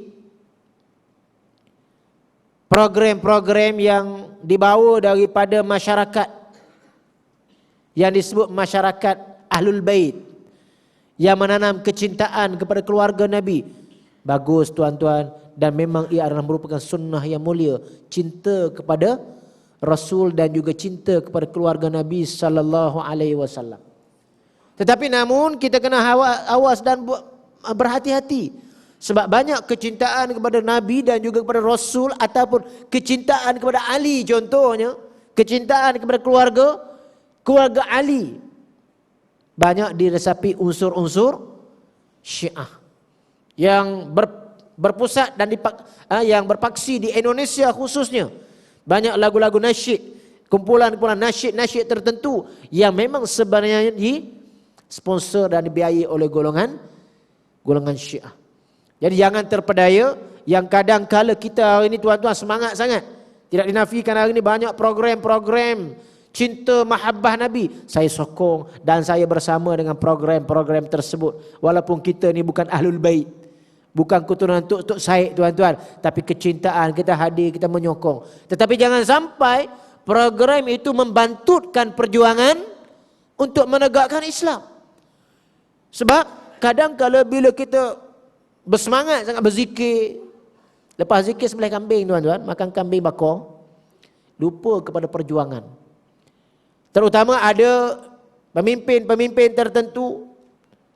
program-program yang dibawa daripada masyarakat yang disebut masyarakat Ahlul Bait, yang menanam kecintaan kepada keluarga Nabi. Bagus tuan-tuan, dan memang ia adalah merupakan sunnah yang mulia, cinta kepada Rasul dan juga cinta kepada keluarga Nabi sallallahu alaihi wasallam. Tetapi namun kita kena awas dan berhati-hati, sebab banyak kecintaan kepada Nabi dan juga kepada Rasul ataupun kecintaan kepada Ali contohnya, kecintaan kepada keluarga Ali banyak diresapi unsur-unsur Syiah yang berpusat dan yang berpaksi di Indonesia khususnya. Banyak lagu-lagu nasyid, kumpulan-kumpulan nasyid tertentu yang memang sebenarnya disponsor dan dibiayai oleh golongan Syiah. Jadi jangan terpedaya, yang kadang-kala kita hari ini tuan-tuan semangat sangat. Tidak dinafikan hari ini banyak program-program cinta mahabbah Nabi. Saya sokong dan saya bersama dengan program-program tersebut. Walaupun kita ni bukan Ahlul Bait, bukan keturunan Tok Said tuan-tuan, tapi kecintaan kita hadir, kita menyokong. Tetapi jangan sampai program itu membantutkan perjuangan untuk menegakkan Islam. Sebab kadang kalau bila kita bersemangat sangat berzikir, lepas zikir sembelih kambing tuan-tuan, makan kambing bakar, lupa kepada perjuangan. Terutama ada pemimpin-pemimpin tertentu,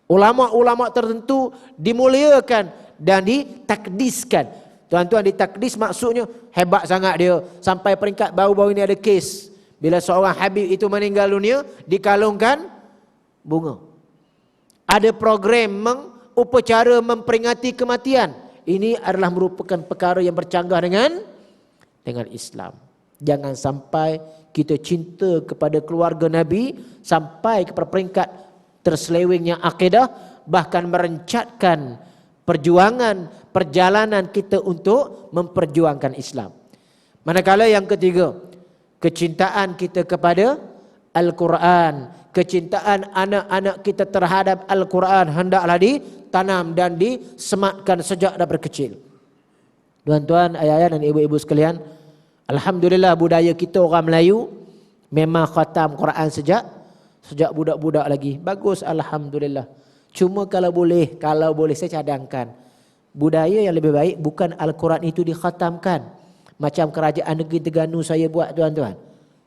ulama-ulama tertentu dimuliakan dan ditakdiskan. Tuan-tuan, ditakdis maksudnya hebat sangat dia, sampai peringkat baru-baru ini ada kes bila seorang habib itu meninggal dunia dikalungkan bunga. Ada program upacara memperingati kematian. Ini adalah merupakan perkara yang bercanggah dengan Islam. Jangan sampai kita cinta kepada keluarga Nabi sampai kepada peringkat terselewengnya akidah, bahkan merencatkan perjalanan kita untuk memperjuangkan Islam. Manakala yang ketiga, kecintaan kita kepada Al-Quran, kecintaan anak-anak kita terhadap Al-Quran hendaklah ditanam dan disematkan sejak daripada kecil. Tuan-tuan, ayah-ayah dan ibu-ibu sekalian, alhamdulillah budaya kita orang Melayu memang khatam Quran sejak budak-budak lagi. Bagus, alhamdulillah. Cuma kalau boleh saya cadangkan, budaya yang lebih baik bukan Al-Quran itu dikhatamkan. Macam kerajaan negeri Terengganu saya buat, tuan-tuan.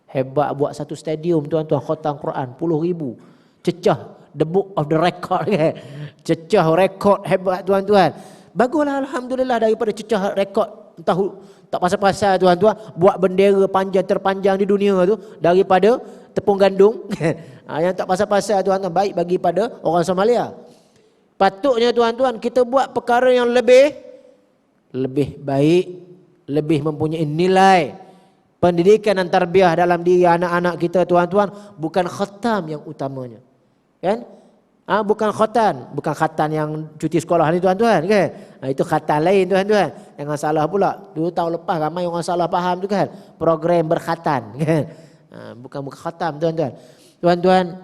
Hebat, buat satu stadium, tuan-tuan, khatam Quran 10,000. Cecah the book of the record kan. Cecah rekod hebat, tuan-tuan. Baguslah, alhamdulillah, daripada cecah rekod tahu tak pasal-pasal, tuan-tuan, buat bendera terpanjang di dunia tu daripada tepung gandum. Yang tak pasal-pasal, tuan-tuan, baik bagi pada orang Somalia. Patutnya, tuan-tuan, kita buat perkara yang lebih baik, lebih mempunyai nilai. Pendidikan dan tarbiyah dalam diri anak-anak kita, tuan-tuan, bukan khatam yang utamanya. Kan? Bukan khatan yang cuti sekolah ni, tuan-tuan, kan? Itu khatan lain, tuan-tuan. Jangan salah pula. Dulu tahun lepas ramai orang salah faham tu kan. Program berkhatan, kan? Bukan khatam, tuan-tuan. Tuan-tuan,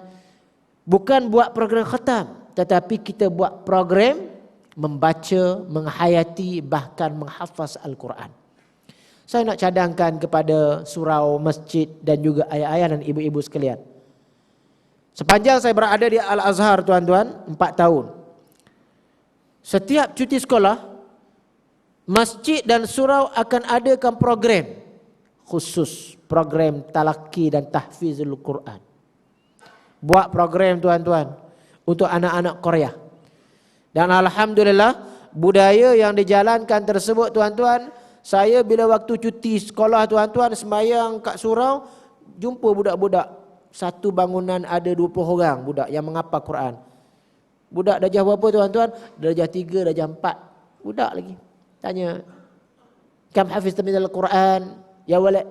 bukan buat program khatam, tetapi kita buat program membaca, menghayati, bahkan menghafaz Al-Quran. Saya nak cadangkan kepada surau, masjid dan juga ayah-ayah dan ibu-ibu sekalian. Sepanjang saya berada di Al-Azhar, tuan-tuan, 4 tahun. Setiap cuti sekolah, masjid dan surau akan adakan program khusus, program talaki dan tahfizul Quran. Buat program, tuan-tuan, untuk anak-anak Korea. Dan alhamdulillah, budaya yang dijalankan tersebut, tuan-tuan, saya bila waktu cuti sekolah, tuan-tuan, sembahyang kat surau, jumpa budak-budak. Satu bangunan ada 20 orang budak yang menghafal Quran. Budak darjah berapa, tuan-tuan? Darjah 3, darjah 4. Budak lagi. Tanya, kam hafiz minal Quran? Ya walad,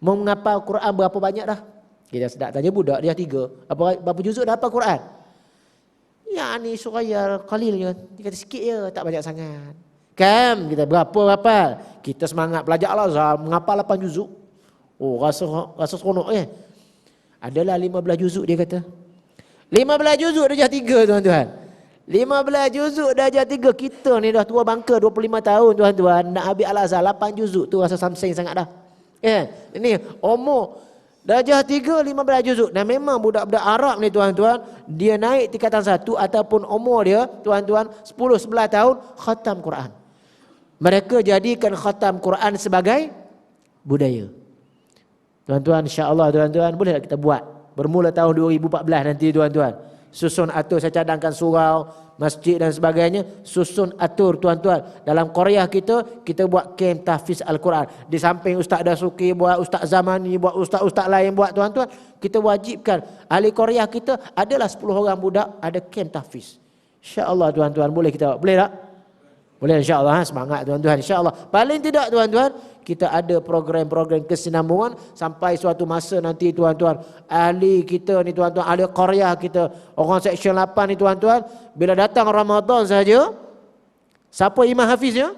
mau menghafal Quran berapa banyak dah? Kita sedap tanya budak, dia 3. Berapa juzuk dah hafal Quran? Ya ni suraya qalil je. Dia kata sikit je, tak banyak sangat. Kam, kita berapa hafal? Kita semangat belajar Allah, menghafal 8 juzuk. Oh, rasa seronok Adalah 15 juzuk, dia kata. 15 juzuk darjah 3, tuan-tuan. 15 juzuk darjah 3. Kita ni dah tua bangka 25 tahun, tuan-tuan. Nak habis Al-Azhar 8 juzuk tu rasa something sangat dah. Ini umur darjah 3, 15 juzuk. Dan memang budak-budak Arab ni, tuan-tuan, dia naik tingkatan 1 ataupun umur dia, tuan-tuan, 10-11 tahun, khatam Quran. Mereka jadikan khatam Quran sebagai budaya. Tuan-tuan, insya-Allah, tuan-tuan, boleh tak kita buat? Bermula tahun 2014 nanti, tuan-tuan. Susun atur, saya cadangkan surau, masjid dan sebagainya. Susun atur, tuan-tuan. Dalam Korea kita buat camp tahfiz Al-Quran. Di samping Ustaz Dasuki buat, Ustaz Zamani buat, Ustaz-Ustaz lain buat, tuan-tuan. Kita wajibkan. Ahli Korea kita adalah 10 orang budak, ada camp tahfiz. InsyaAllah, tuan-tuan, boleh kita buat. Boleh tak? Boleh, insya-Allah. Semangat, tuan-tuan, insya-Allah. Paling tidak, tuan-tuan, kita ada program-program kesinambungan sampai suatu masa nanti, tuan-tuan, ahli kita ni, tuan-tuan, ahli Korea kita, orang Seksyen 8 ni, tuan-tuan, bila datang Ramadan saja, siapa imam hafiznya?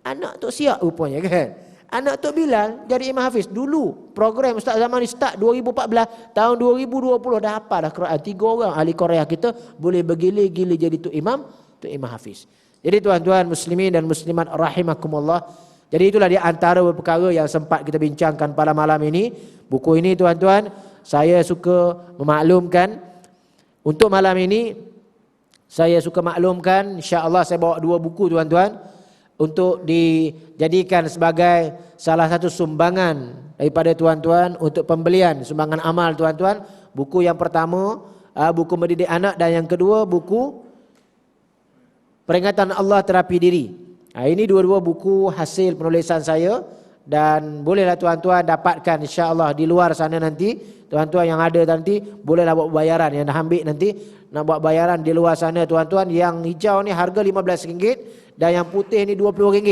Anak Tok Siak rupanya, kan? Anak Tok Bilal jadi imam hafiz. Dulu program Ustaz Zamani start 2014, tahun 2020 dah hafal dah Quran. 3 orang ahli Korea kita boleh bergili-gili jadi Tok Imam Hafiz. Jadi, tuan-tuan muslimin dan muslimat rahimakumullah, jadi itulah di antara perkara yang sempat kita bincangkan pada malam ini. Buku ini, tuan-tuan, saya suka memaklumkan untuk malam ini Saya suka maklumkan, insya-Allah saya bawa 2 buku tuan-tuan untuk dijadikan sebagai salah satu sumbangan daripada tuan-tuan untuk pembelian sumbangan amal tuan-tuan. Buku yang pertama buku mendidik anak, dan yang kedua buku peringatan Allah terapi diri. Ini dua-dua buku hasil penulisan saya, dan bolehlah tuan-tuan dapatkan insya-Allah di luar sana nanti. Tuan-tuan yang ada nanti bolehlah buat bayaran, yang nak ambil nanti nak buat bayaran di luar sana tuan-tuan. Yang hijau ni harga RM15 dan yang putih ni RM20.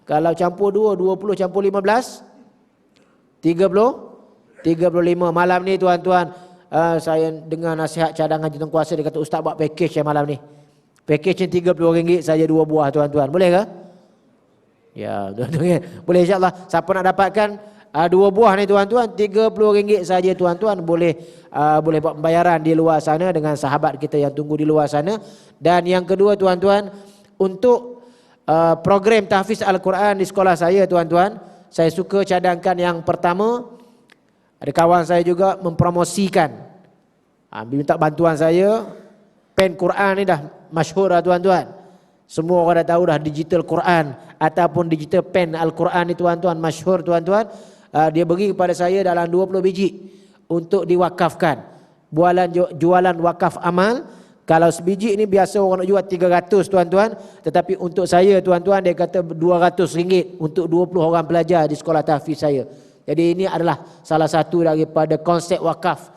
Kalau campur 20 campur 15 35. Malam ni tuan-tuan, saya dengar nasihat cadangan Jenteng Kuasa, dia kata ustaz buat package yang malam ni. Package ni RM30 saja 2 buah tuan-tuan. Boleh ke? Ya, tuan-tuan. Boleh insya-Allah. Siapa nak dapatkan 2 buah ni tuan-tuan, RM30 saja tuan-tuan, boleh buat pembayaran di luar sana dengan sahabat kita yang tunggu di luar sana. Dan yang kedua tuan-tuan, untuk program tahfiz Al-Quran di sekolah saya tuan-tuan, saya suka cadangkan yang pertama, ada kawan saya juga mempromosikan, minta bantuan saya. Pen Quran ni dah masyhur dah tuan-tuan. Semua orang dah tahu dah digital Quran ataupun digital pen Al-Quran ni tuan-tuan, masyhur tuan-tuan. Dia beri kepada saya dalam 20 biji untuk diwakafkan. Jualan wakaf amal. Kalau sebiji ni biasa orang nak jual 300 tuan-tuan, tetapi untuk saya tuan-tuan dia kata RM200 untuk 20 orang pelajar di sekolah tahfiz saya. Jadi ini adalah salah satu daripada konsep wakaf.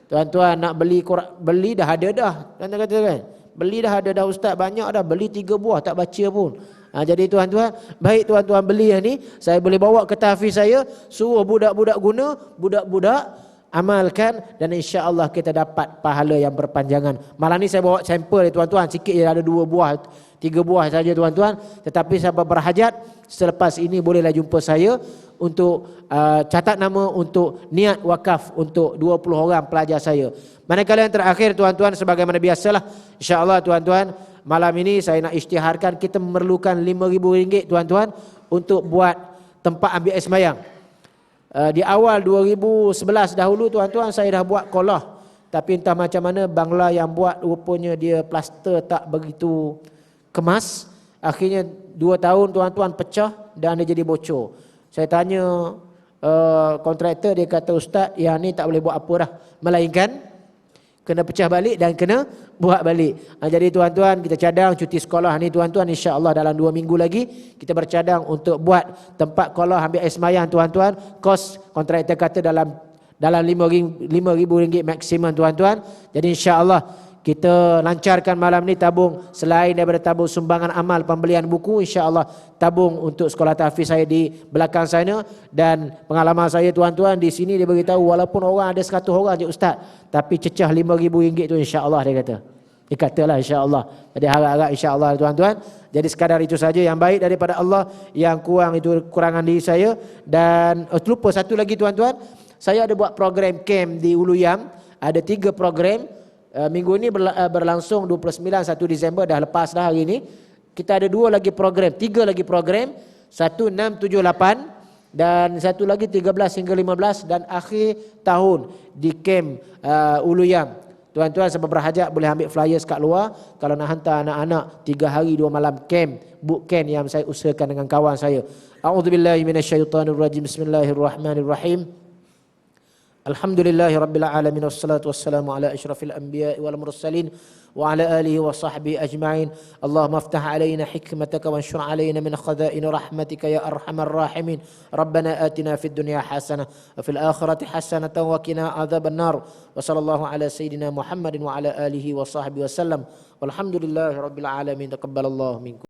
Tuan-tuan nak beli dah ada dah. Tuan-tuan kata kan? Beli dah ada dah ustaz, banyak dah, beli 3 buah tak baca pun. Jadi tuan-tuan, baik tuan-tuan beli yang ni, saya boleh bawa ke tahfiz saya, suruh budak-budak guna, budak-budak amalkan, dan insya-Allah kita dapat pahala yang berpanjangan. Malam ni saya bawa sampel tuan-tuan, sikit je, ada 2 buah, 3 buah saja tuan-tuan. Tetapi siapa berhajat selepas ini bolehlah jumpa saya untuk catat nama untuk niat wakaf untuk 20 orang pelajar saya. Manakala yang terakhir tuan-tuan, sebagaimana biasalah, insya-Allah tuan-tuan, malam ini saya nak isytiharkan kita memerlukan RM5,000 tuan-tuan untuk buat tempat ambil air sembahyang. Di awal 2011 dahulu tuan-tuan saya dah buat kolah, tapi entah macam mana bangla yang buat rupanya dia plaster tak begitu kemas. Akhirnya 2 tahun tuan-tuan pecah dan dia jadi bocor. Saya tanya kontraktor, dia kata ustaz yang ni tak boleh buat apa dah, melainkan kena pecah balik dan kena buat balik. Jadi tuan-tuan, kita cadang cuti sekolah ni tuan-tuan, insya-Allah dalam 2 minggu lagi kita bercadang untuk buat tempat kolah ambil air sembahyang tuan-tuan. Kos kontraktor kata dalam RM5,000 maksimum tuan-tuan. Jadi insya-Allah kita lancarkan malam ni tabung, selain daripada tabung sumbangan amal pembelian buku, insya-Allah tabung untuk sekolah tahfiz saya di belakang sana. Dan pengalaman saya tuan-tuan, di sini dia beritahu walaupun orang ada 100 orang je ustaz, tapi cecah RM5,000 tu insya-Allah dia kata. Dia katalah insya-Allah. Jadi harap-harap insya-Allah tuan-tuan. Jadi sekadar itu saja yang baik daripada Allah, yang kurang itu kurangan diri saya. Dan lupa satu lagi tuan-tuan, saya ada buat program camp di Ulu Yam, ada 3 program. Minggu ini berlangsung 29 1 Disember, dah lepas dah hari ini. Kita ada 2 lagi program, 3 lagi program, 1 6 7 8 dan satu lagi 13 hingga 15, dan akhir tahun di camp Ulu Yam. Tuan-tuan siapa berhajat boleh ambil flyers kat luar. Kalau nak hantar anak-anak 3 hari 2 malam camp, boot camp yang saya usahakan dengan kawan saya. A'udzubillahi minasyaitonirrajim. Bismillahirrahmanirrahim. Alhamdulillahi rabbil alamin, wassalatu wassalamu ala asyrafil anbiya'i wal mursalin wa ala alihi wa sahbihi ajma'in. Allahumma aftah alaina hikmataka wa anshur alaina min khaza'in rahmatika ya arhamar rahimin. Rabbana atina fid dunya hasanah wa fil akhirati hasanatan wa qina adzaban nar. Wa sallallahu ala sayidina Muhammadin wa ala alihi wa sahbihi wasallam. Walhamdulillahi rabbil alamin. Taqabbalallahu minkum.